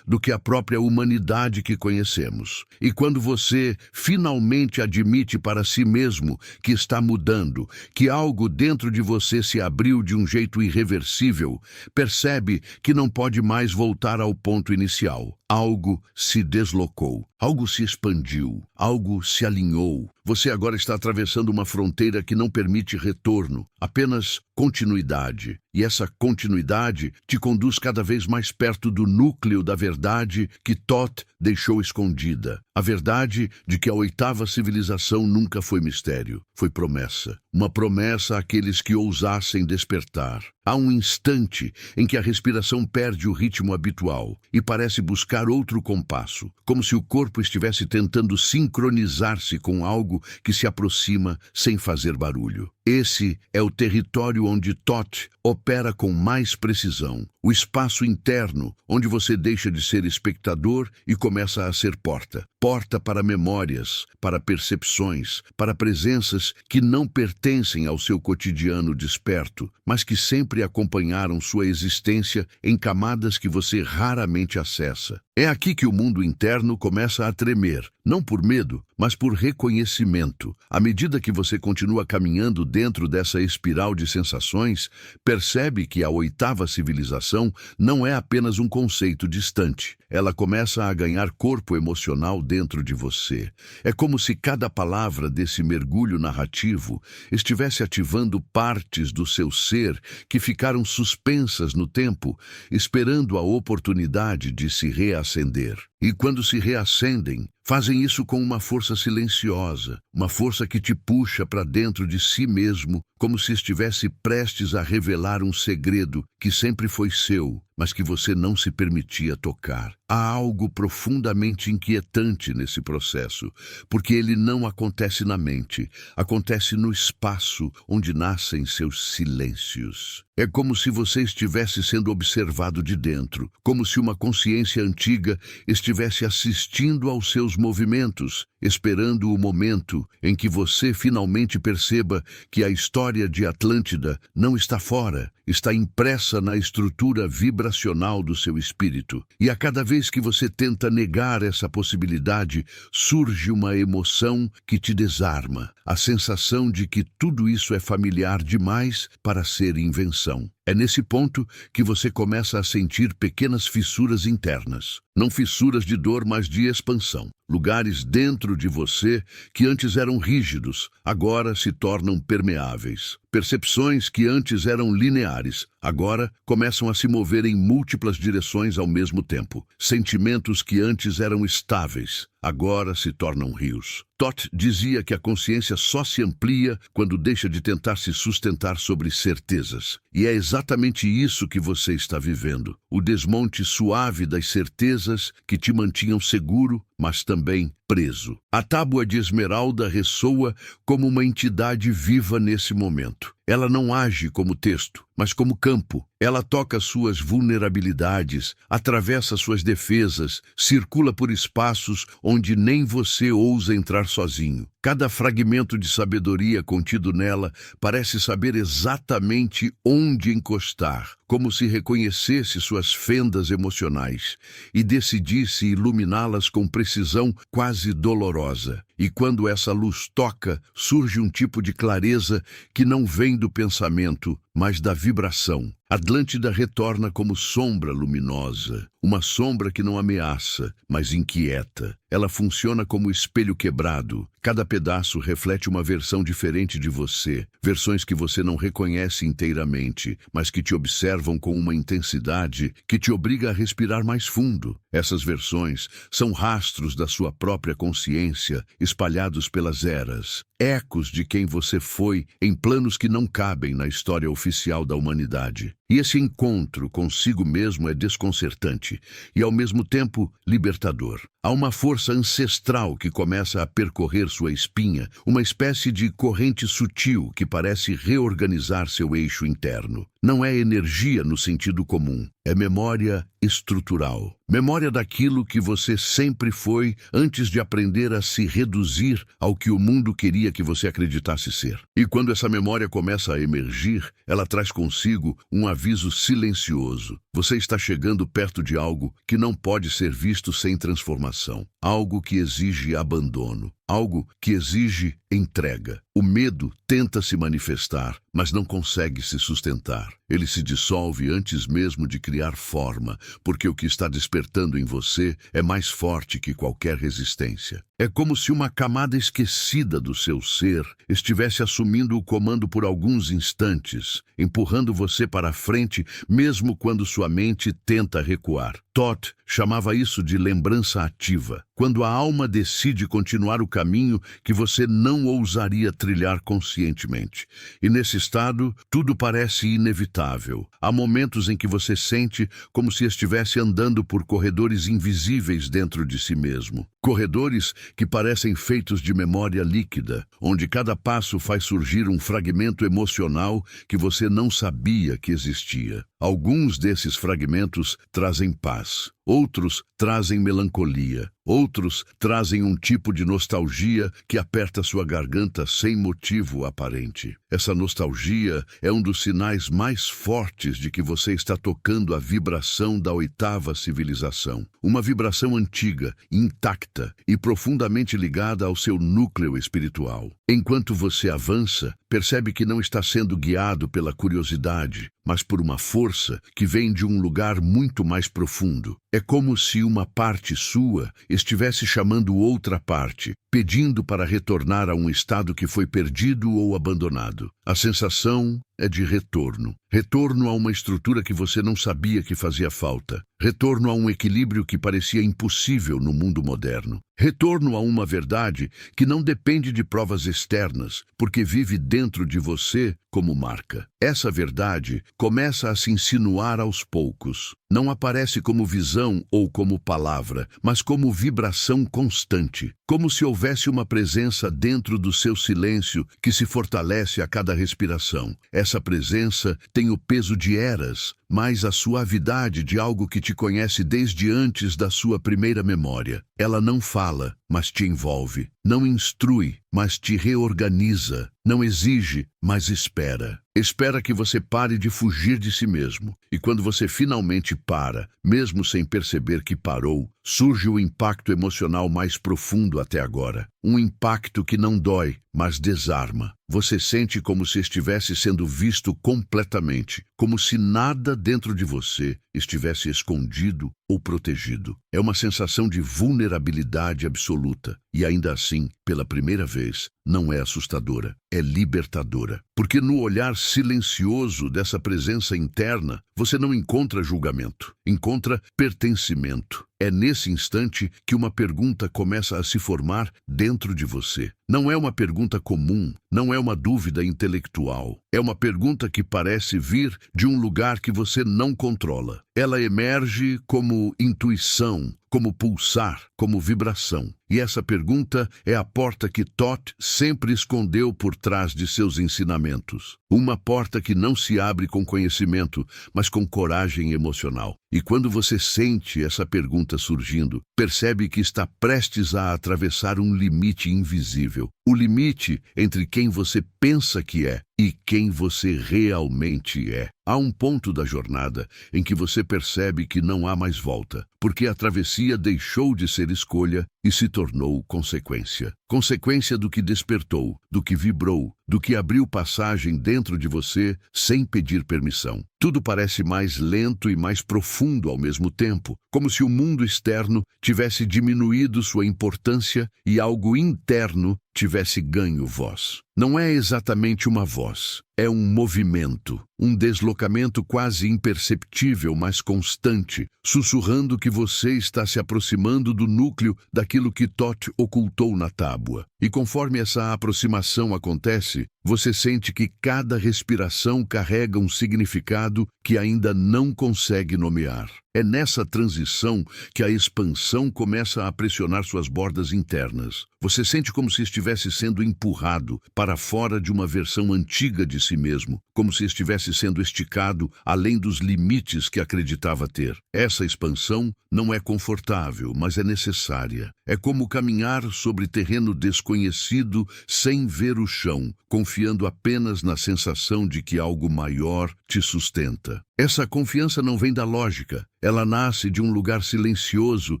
do que a própria humanidade que conhecemos. E quando você finalmente admite para si mesmo que está mudando, que algo dentro de você se abriu de um jeito irreversível, percebe que não pode mais voltar ao ponto inicial. Algo se deslocou, algo se expandiu, algo se alinhou. Você agora está atravessando uma fronteira que não permite retorno, apenas continuidade. E essa continuidade te conduz cada vez mais perto do núcleo da verdade que Toth deixou escondida. A verdade de que a oitava civilização nunca foi mistério, foi promessa. Uma promessa àqueles que ousassem despertar. Há um instante em que a respiração perde o ritmo habitual e parece buscar outro compasso, como se o corpo estivesse tentando sincronizar-se com algo que se aproxima sem fazer barulho. Esse é o território onde Toth opera com mais precisão, o espaço interno, onde você deixa de ser espectador e começa a ser porta. Porta para memórias, para percepções, para presenças que não pertencem ao seu cotidiano desperto, mas que sempre acompanharam sua existência em camadas que você raramente acessa. É aqui que o mundo interno começa a tremer, não por medo, mas por reconhecimento. À medida que você continua caminhando dentro dessa espiral de sensações, percebe que a oitava civilização não é apenas um conceito distante. Ela começa a ganhar corpo emocional dentro de você. É como se cada palavra desse mergulho narrativo estivesse ativando partes do seu ser que ficaram suspensas no tempo, esperando a oportunidade de se reacender. E quando se reacendem, fazem isso com uma força silenciosa, uma força que te puxa para dentro de si mesmo, como se estivesse prestes a revelar um segredo que sempre foi seu, mas que você não se permitia tocar. Há algo profundamente inquietante nesse processo, porque ele não acontece na mente, acontece no espaço onde nascem seus silêncios. É como se você estivesse sendo observado de dentro, como se uma consciência antiga estivesse estivesse assistindo aos seus movimentos, esperando o momento em que você finalmente perceba que a história de Atlântida não está fora, está impressa na estrutura vibracional do seu espírito. E a cada vez que você tenta negar essa possibilidade, surge uma emoção que te desarma, a sensação de que tudo isso é familiar demais para ser invenção. É nesse ponto que você começa a sentir pequenas fissuras internas. Não fissuras de dor, mas de expansão. Lugares dentro de você que antes eram rígidos, agora se tornam permeáveis. Percepções que antes eram lineares, agora começam a se mover em múltiplas direções ao mesmo tempo. Sentimentos que antes eram estáveis, agora se tornam rios. Toth dizia que a consciência só se amplia quando deixa de tentar se sustentar sobre certezas. E é exatamente isso que você está vivendo. O desmonte suave das certezas que te mantinham seguro, mas também preso. A tábua de esmeralda ressoa como uma entidade viva nesse momento. Ela não age como texto, mas como campo. Ela toca suas vulnerabilidades, atravessa suas defesas, circula por espaços onde nem você ousa entrar sozinho. Cada fragmento de sabedoria contido nela parece saber exatamente onde encostar, como se reconhecesse suas fendas emocionais e decidisse iluminá-las com precisão quase dolorosa. E quando essa luz toca, surge um tipo de clareza que não vem do pensamento, mas da vibração. Atlântida retorna como sombra luminosa, uma sombra que não ameaça, mas inquieta. Ela funciona como espelho quebrado. Cada pedaço reflete uma versão diferente de você, versões que você não reconhece inteiramente, mas que te observam com uma intensidade que te obriga a respirar mais fundo. Essas versões são rastros da sua própria consciência, espalhados pelas eras, ecos de quem você foi em planos que não cabem na história oficial da humanidade. E esse encontro consigo mesmo é desconcertante e, ao mesmo tempo, libertador. Há uma força ancestral que começa a percorrer sua espinha, uma espécie de corrente sutil que parece reorganizar seu eixo interno. Não é energia no sentido comum, é memória estrutural. Memória daquilo que você sempre foi antes de aprender a se reduzir ao que o mundo queria que você acreditasse ser. E quando essa memória começa a emergir, ela traz consigo um aviso silencioso. Você está chegando perto de algo que não pode ser visto sem transformação. Algo que exige abandono. Algo que exige entrega. O medo tenta se manifestar, mas não consegue se sustentar. Ele se dissolve antes mesmo de criar forma, porque o que está despertando em você é mais forte que qualquer resistência. É como se uma camada esquecida do seu ser estivesse assumindo o comando por alguns instantes, empurrando você para a frente, mesmo quando sua mente tenta recuar. Toth chamava isso de lembrança ativa, quando a alma decide continuar o caminho que você não ousaria trilhar conscientemente. E nesse estado, tudo parece inevitável. Há momentos em que você sente como se estivesse andando por corredores invisíveis dentro de si mesmo. Corredores que parecem feitos de memória líquida, onde cada passo faz surgir um fragmento emocional que você não sabia que existia. Alguns desses fragmentos trazem paz, outros trazem melancolia, outros trazem um tipo de nostalgia que aperta sua garganta sem motivo aparente. Essa nostalgia é um dos sinais mais fortes de que você está tocando a vibração da oitava civilização. Uma vibração antiga, intacta e profundamente ligada ao seu núcleo espiritual. Enquanto você avança, percebe que não está sendo guiado pela curiosidade, mas por uma força que vem de um lugar muito mais profundo. É como se uma parte sua estivesse chamando outra parte, pedindo para retornar a um estado que foi perdido ou abandonado. A sensação é de retorno. Retorno a uma estrutura que você não sabia que fazia falta. Retorno a um equilíbrio que parecia impossível no mundo moderno. Retorno a uma verdade que não depende de provas externas, porque vive dentro de você como marca. Essa verdade começa a se insinuar aos poucos. Não aparece como visão ou como palavra, mas como vibração constante. Como se houvesse uma presença dentro do seu silêncio que se fortalece a cada respiração. Essa presença tem o peso de eras, mas a suavidade de algo que te conhece desde antes da sua primeira memória. Ela não fala, mas te envolve. Não instrui, mas te reorganiza. Não exige, mas espera. Espera que você pare de fugir de si mesmo. E quando você finalmente para, mesmo sem perceber que parou, surge o impacto emocional mais profundo até agora. Um impacto que não dói, mas desarma. Você sente como se estivesse sendo visto completamente, como se nada dentro de você estivesse escondido ou protegido. É uma sensação de vulnerabilidade absoluta e, ainda assim, pela primeira vez, não é assustadora, é libertadora. Porque no olhar silencioso dessa presença interna, você não encontra julgamento, encontra pertencimento. É nesse instante que uma pergunta começa a se formar dentro de você. Não é uma pergunta comum, não é uma dúvida intelectual. É uma pergunta que parece vir de um lugar que você não controla. Ela emerge como intuição, como pulsar, como vibração. E essa pergunta é a porta que Thoth sempre escondeu por trás de seus ensinamentos. Uma porta que não se abre com conhecimento, mas com coragem emocional. E quando você sente essa pergunta surgindo, percebe que está prestes a atravessar um limite invisível. O limite entre quem você pensa que é e quem você realmente é. Há um ponto da jornada em que você percebe que não há mais volta, porque a travessia deixou de ser escolha e se tornou consequência. Consequência do que despertou, do que vibrou, do que abriu passagem dentro de você sem pedir permissão. Tudo parece mais lento e mais profundo ao mesmo tempo, como se o mundo externo tivesse diminuído sua importância e algo interno tivesse ganho voz. Não é exatamente uma voz, é um movimento, um deslocamento quase imperceptível, mas constante, sussurrando que você está se aproximando do núcleo daquilo que Thoth ocultou na tábua. E conforme essa aproximação acontece, você sente que cada respiração carrega um significado que ainda não consegue nomear. É nessa transição que a expansão começa a pressionar suas bordas internas. Você sente como se estivesse sendo empurrado para fora de uma versão antiga de si mesmo, como se estivesse sendo esticado além dos limites que acreditava ter. Essa expansão não é confortável, mas é necessária. É como caminhar sobre terreno desconhecido sem ver o chão, confiando apenas na sensação de que algo maior te sustenta. Essa confiança não vem da lógica, ela nasce de um lugar silencioso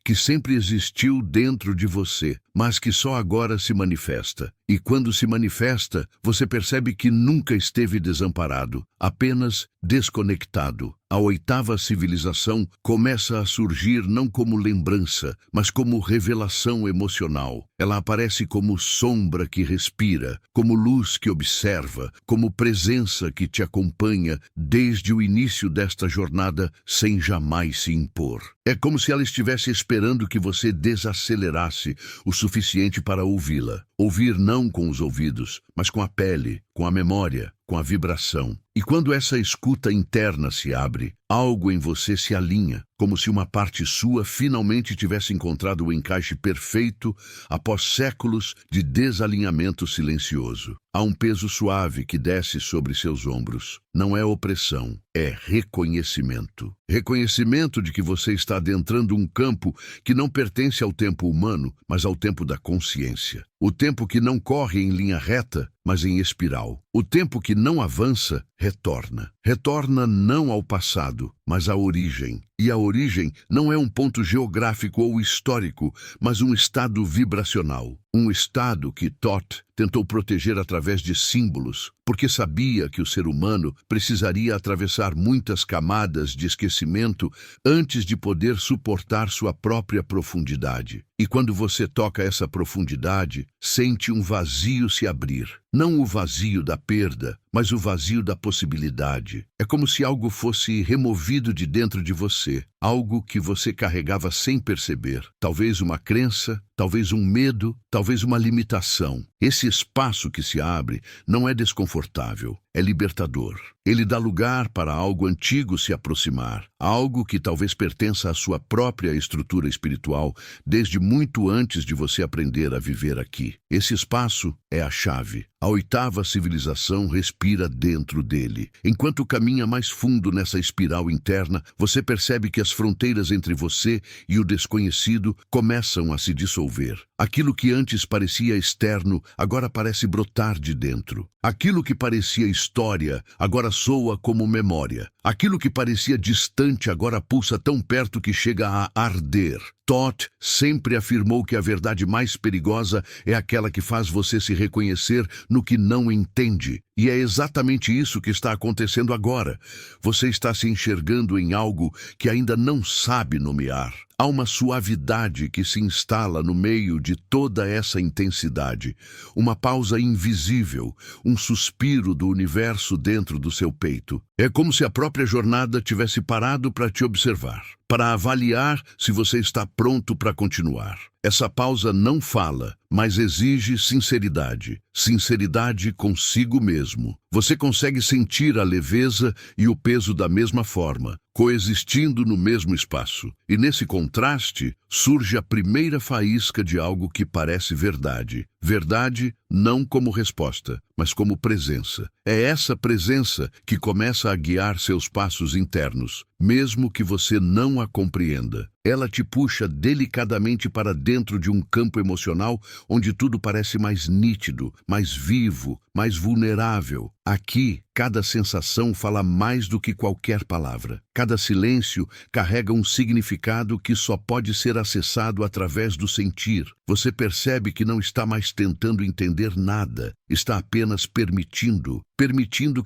que sempre existiu dentro de você, mas que só agora se manifesta. E quando se manifesta, você percebe que nunca esteve desamparado, apenas desconectado. A oitava civilização começa a surgir não como lembrança, mas como revelação emocional. Ela aparece como sombra que respira, como luz que observa, como presença que te acompanha desde o início desta jornada sem jamais se impor. É como se ela estivesse esperando que você desacelerasse o suficiente para ouvi-la. Ouvir não com os ouvidos, mas com a pele, com a memória, com a vibração. E quando essa escuta interna se abre, algo em você se alinha, como se uma parte sua finalmente tivesse encontrado o encaixe perfeito após séculos de desalinhamento silencioso. Há um peso suave que desce sobre seus ombros. Não é opressão, é reconhecimento. Reconhecimento de que você está adentrando um campo que não pertence ao tempo humano, mas ao tempo da consciência. O tempo que não corre em linha reta, mas em espiral. O tempo que não avança, retorna. Retorna não ao passado, mas à origem. E a origem não é um ponto geográfico ou histórico, mas um estado vibracional. Um estado que Thoth tentou proteger através de símbolos, porque sabia que o ser humano precisaria atravessar muitas camadas de esquecimento antes de poder suportar sua própria profundidade. E quando você toca essa profundidade, sente um vazio se abrir. Não o vazio da perda, mas o vazio da possibilidade. É como se algo fosse removido de dentro de você, algo que você carregava sem perceber. Talvez uma crença, talvez um medo, talvez uma limitação. Esse espaço que se abre não é desconfortável, é libertador. Ele dá lugar para algo antigo se aproximar, algo que talvez pertença à sua própria estrutura espiritual desde muito antes de você aprender a viver aqui. Esse espaço é a chave. A oitava civilização respira dentro dele. Enquanto caminha mais fundo nessa espiral interna, você percebe que as fronteiras entre você e o desconhecido começam a se dissolver. Aquilo que antes parecia externo, agora parece brotar de dentro. Aquilo que parecia história, agora soa como memória. Aquilo que parecia distante, agora pulsa tão perto que chega a arder. Thoth sempre afirmou que a verdade mais perigosa é aquela que faz você se reconhecer no que não entende. E é exatamente isso que está acontecendo agora. Você está se enxergando em algo que ainda não sabe nomear. Há uma suavidade que se instala no meio de toda essa intensidade. Uma pausa invisível, um suspiro do universo dentro do seu peito. É como se a própria jornada tivesse parado para te observar, para avaliar se você está pronto para continuar. Essa pausa não fala, mas exige sinceridade. Sinceridade consigo mesmo. Você consegue sentir a leveza e o peso da mesma forma, coexistindo no mesmo espaço. E nesse contraste, surge a primeira faísca de algo que parece verdade. Verdade não como resposta, mas como presença. É essa presença que começa a guiar seus passos internos, mesmo que você não a compreenda. Ela te puxa delicadamente para dentro de um campo emocional onde tudo parece mais nítido, mais vivo, mais vulnerável. Aqui, cada sensação fala mais do que qualquer palavra. Cada silêncio carrega um significado que só pode ser acessado através do sentir. Você percebe que não está mais tentando entender nada, está apenas permitindo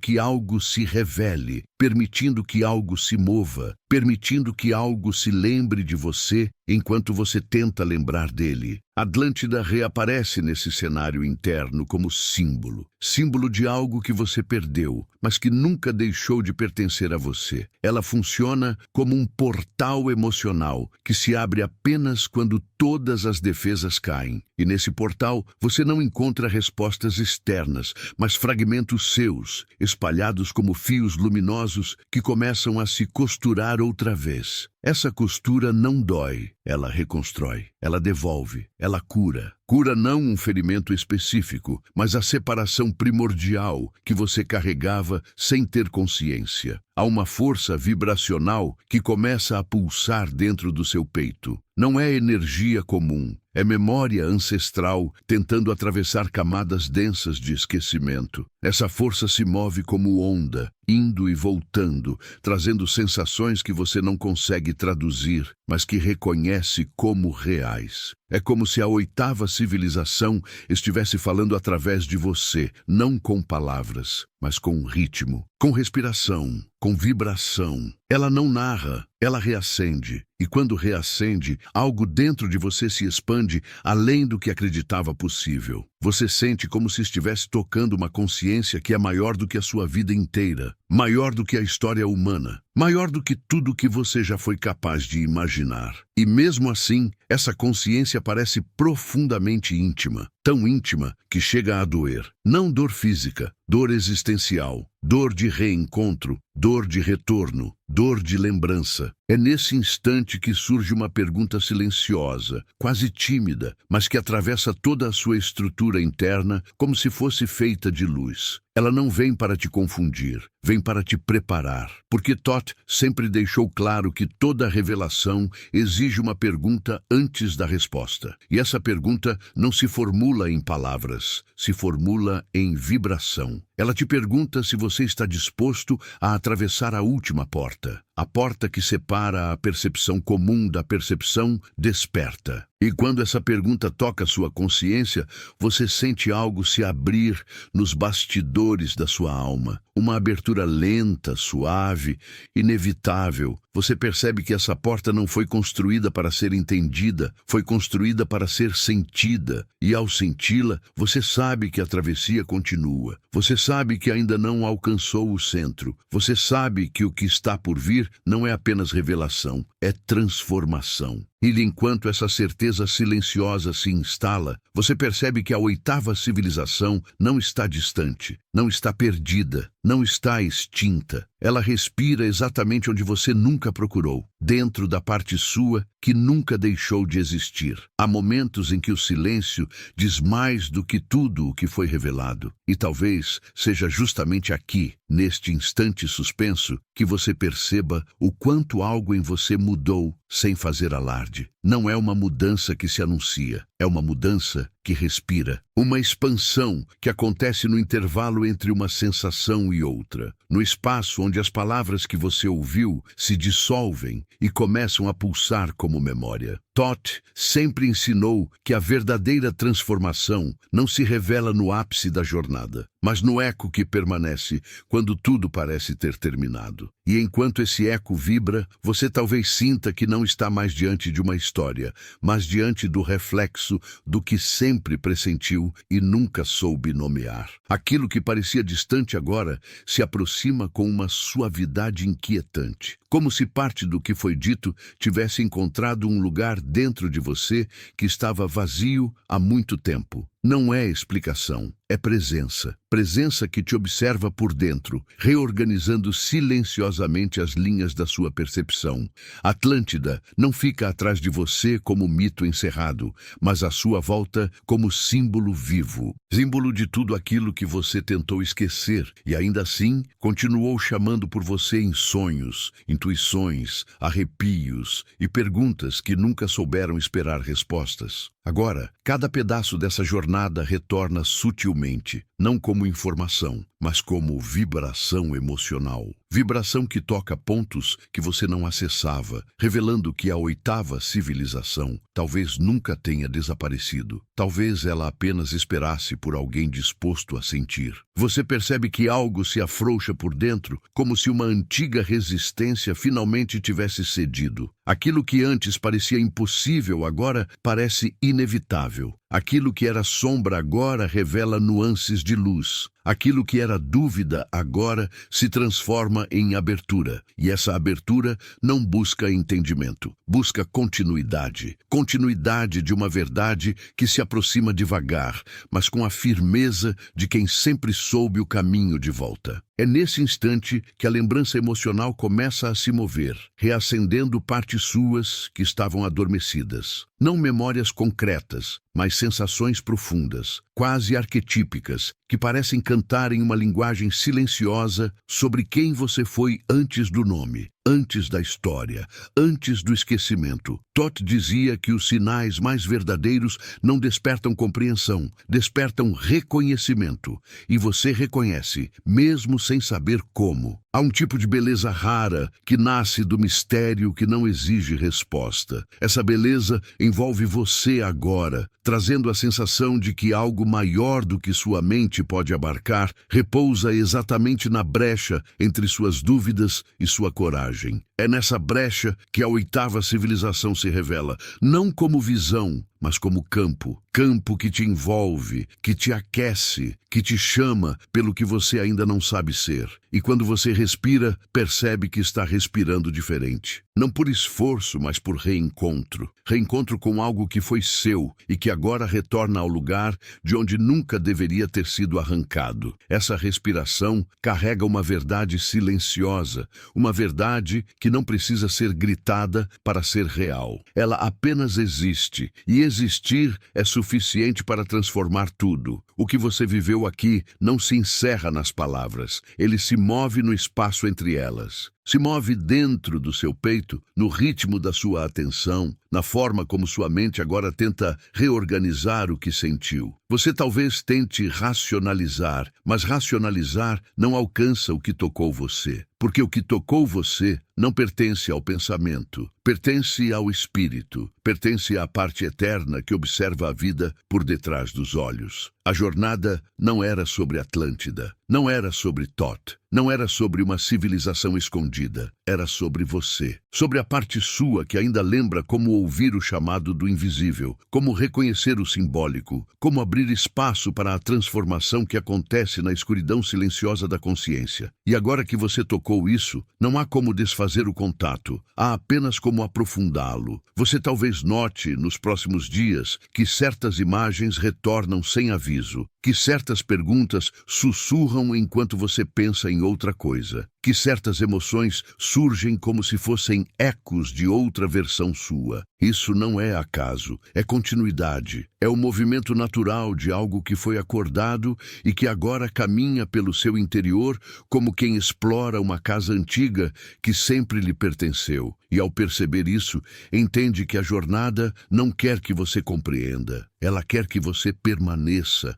que algo se revele, permitindo que algo se mova, permitindo que algo se lembre de você enquanto você tenta lembrar dele. Atlântida reaparece nesse cenário interno como símbolo. Símbolo de algo que você perdeu, mas que nunca deixou de pertencer a você. Ela funciona como um portal emocional que se abre apenas quando todas as defesas caem. E nesse portal, você não encontra respostas externas, mas fragmentos seus, espalhados como fios luminosos que começam a se costurar outra vez. Essa costura não dói, ela reconstrói, ela devolve, ela cura. Cura não um ferimento específico, mas a separação primordial que você carregava sem ter consciência. Há uma força vibracional que começa a pulsar dentro do seu peito. Não é energia comum, é memória ancestral tentando atravessar camadas densas de esquecimento. Essa força se move como onda, indo e voltando, trazendo sensações que você não consegue traduzir, mas que reconhece como reais. É como se a oitava civilização estivesse falando através de você, não com palavras, mas com ritmo, com respiração, com vibração. Ela não narra, ela reacende. E quando reacende, algo dentro de você se expande além do que acreditava possível. Você sente como se estivesse tocando uma consciência que é maior do que a sua vida inteira, maior do que a história humana, maior do que tudo que você já foi capaz de imaginar. E mesmo assim, essa consciência parece profundamente íntima, tão íntima que chega a doer. Não dor física, dor existencial, dor de reencontro, dor de retorno, dor de lembrança. É nesse instante que surge uma pergunta silenciosa, quase tímida, mas que atravessa toda a sua estrutura interna como se fosse feita de luz. Ela não vem para te confundir, vem para te preparar. Porque Thoth sempre deixou claro que toda revelação exige uma pergunta antes da resposta. E essa pergunta não se formula em palavras, se formula em vibração. Ela te pergunta se você está disposto a atravessar a última porta. A porta que separa a percepção comum da percepção desperta. E quando essa pergunta toca sua consciência, você sente algo se abrir nos bastidores da sua alma. Uma abertura lenta, suave, inevitável. Você percebe que essa porta não foi construída para ser entendida, foi construída para ser sentida. E ao senti-la, você sabe que a travessia continua. Você sabe que ainda não alcançou o centro. Você sabe que o que está por vir existir não é apenas revelação, é transformação. E enquanto essa certeza silenciosa se instala, você percebe que a oitava civilização não está distante, não está perdida, não está extinta. Ela respira exatamente onde você nunca procurou, dentro da parte sua que nunca deixou de existir. Há momentos em que o silêncio diz mais do que tudo o que foi revelado. E talvez seja justamente aqui, neste instante suspenso, que você perceba o quanto algo em você mudou sem fazer alarde. Não é uma mudança que se anuncia, é uma mudança que respira. Uma expansão que acontece no intervalo entre uma sensação e outra. No espaço onde as palavras que você ouviu se dissolvem e começam a pulsar como memória. Toth sempre ensinou que a verdadeira transformação não se revela no ápice da jornada, mas no eco que permanece quando tudo parece ter terminado. E enquanto esse eco vibra, você talvez sinta que não está mais diante de uma história, mas diante do reflexo do que sempre pressentiu e nunca soube nomear. Aquilo que parecia distante agora se aproxima com uma suavidade inquietante, como se parte do que foi dito tivesse encontrado um lugar dentro de você que estava vazio há muito tempo. Não é explicação, é presença. Presença que te observa por dentro, reorganizando silenciosamente as linhas da sua percepção. Atlântida não fica atrás de você como mito encerrado, mas à sua volta como símbolo vivo. Símbolo de tudo aquilo que você tentou esquecer e ainda assim continuou chamando por você em sonhos, intuições, arrepios e perguntas que nunca souberam esperar respostas. Agora, cada pedaço dessa jornada retorna sutilmente, não como informação, mas como vibração emocional. Vibração que toca pontos que você não acessava, revelando que a oitava civilização talvez nunca tenha desaparecido. Talvez ela apenas esperasse por alguém disposto a sentir. Você percebe que algo se afrouxa por dentro, como se uma antiga resistência finalmente tivesse cedido. Aquilo que antes parecia impossível agora parece inevitável. Aquilo que era sombra agora revela nuances de luz. Aquilo que era dúvida agora se transforma em abertura. E essa abertura não busca entendimento, busca continuidade. Continuidade de uma verdade que se aproxima devagar, mas com a firmeza de quem sempre soube o caminho de volta. É nesse instante que a lembrança emocional começa a se mover, reacendendo partes suas que estavam adormecidas. Não memórias concretas, mas sensações profundas, quase arquetípicas, que parecem cantar em uma linguagem silenciosa sobre quem você foi antes do nome, antes da história, antes do esquecimento. Toth dizia que os sinais mais verdadeiros não despertam compreensão, despertam reconhecimento. E você reconhece, mesmo sem saber como. Há um tipo de beleza rara que nasce do mistério que não exige resposta. Essa beleza envolve você agora, trazendo a sensação de que algo maior do que sua mente pode abarcar repousa exatamente na brecha entre suas dúvidas e sua coragem. É nessa brecha que a oitava civilização se revela, não como visão, mas como campo. Campo que te envolve, que te aquece, que te chama pelo que você ainda não sabe ser. E quando você respira, percebe que está respirando diferente. Não por esforço, mas por reencontro. Reencontro com algo que foi seu e que agora retorna ao lugar de onde nunca deveria ter sido arrancado. Essa respiração carrega uma verdade silenciosa, uma verdade que não precisa ser gritada para ser real. Ela apenas existe, e existir é suficiente para transformar tudo. O que você viveu aqui não se encerra nas palavras, ele se move no espaço entre elas. Se move dentro do seu peito, no ritmo da sua atenção, na forma como sua mente agora tenta reorganizar o que sentiu. Você talvez tente racionalizar, mas racionalizar não alcança o que tocou você. Porque o que tocou você não pertence ao pensamento, pertence ao espírito, pertence à parte eterna que observa a vida por detrás dos olhos. A jornada não era sobre Atlântida, não era sobre Thoth, não era sobre uma civilização escondida, era sobre você, sobre a parte sua que ainda lembra como ouvir o chamado do invisível, como reconhecer o simbólico, como abrir espaço para a transformação que acontece na escuridão silenciosa da consciência. E agora que você tocou isso, não há como desfazer o contato, há apenas como aprofundá-lo. Você talvez note, nos próximos dias, que certas imagens retornam sem aviso, que certas perguntas sussurram enquanto você pensa em outra coisa, que certas emoções surgem como se fossem ecos de outra versão sua. Isso não é acaso, é continuidade, é o movimento natural de algo que foi acordado e que agora caminha pelo seu interior como quem explora uma casa antiga que sempre lhe pertenceu. E ao perceber isso, entende que a jornada não quer que você compreenda. Ela quer que você permaneça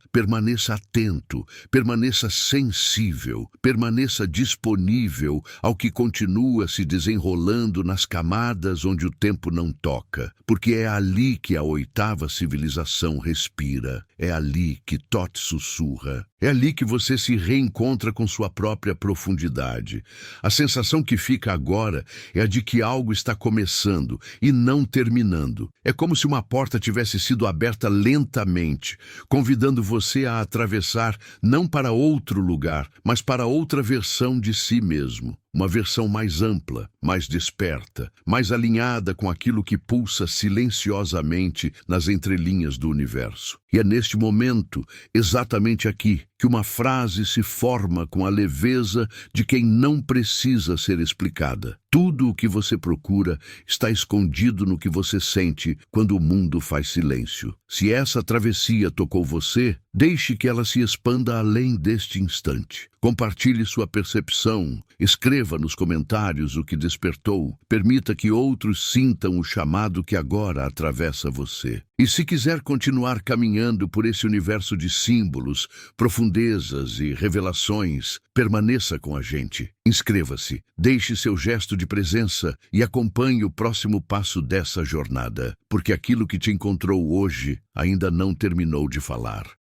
atento, permaneça sensível, permaneça disponível ao que continua se desenrolando nas camadas onde o tempo não toca, porque é ali que a oitava civilização respira, é ali que Thoth sussurra, é ali que você se reencontra com sua própria profundidade. A sensação que fica agora é a de que algo está começando e não terminando. É como se uma porta tivesse sido aberta lentamente, convidando você a atravessar não para outro lugar, mas para outra versão de si mesmo. Uma versão mais ampla, mais desperta, mais alinhada com aquilo que pulsa silenciosamente nas entrelinhas do universo. E é neste momento, exatamente aqui, que uma frase se forma com a leveza de quem não precisa ser explicada. Tudo o que você procura está escondido no que você sente quando o mundo faz silêncio. Se essa travessia tocou você, deixe que ela se expanda além deste instante. Compartilhe sua percepção, escreva nos comentários o que despertou, permita que outros sintam o chamado que agora atravessa você. E se quiser continuar caminhando por esse universo de símbolos, profundezas e revelações, permaneça com a gente. Inscreva-se, deixe seu gesto de presença e acompanhe o próximo passo dessa jornada, porque aquilo que te encontrou hoje ainda não terminou de falar.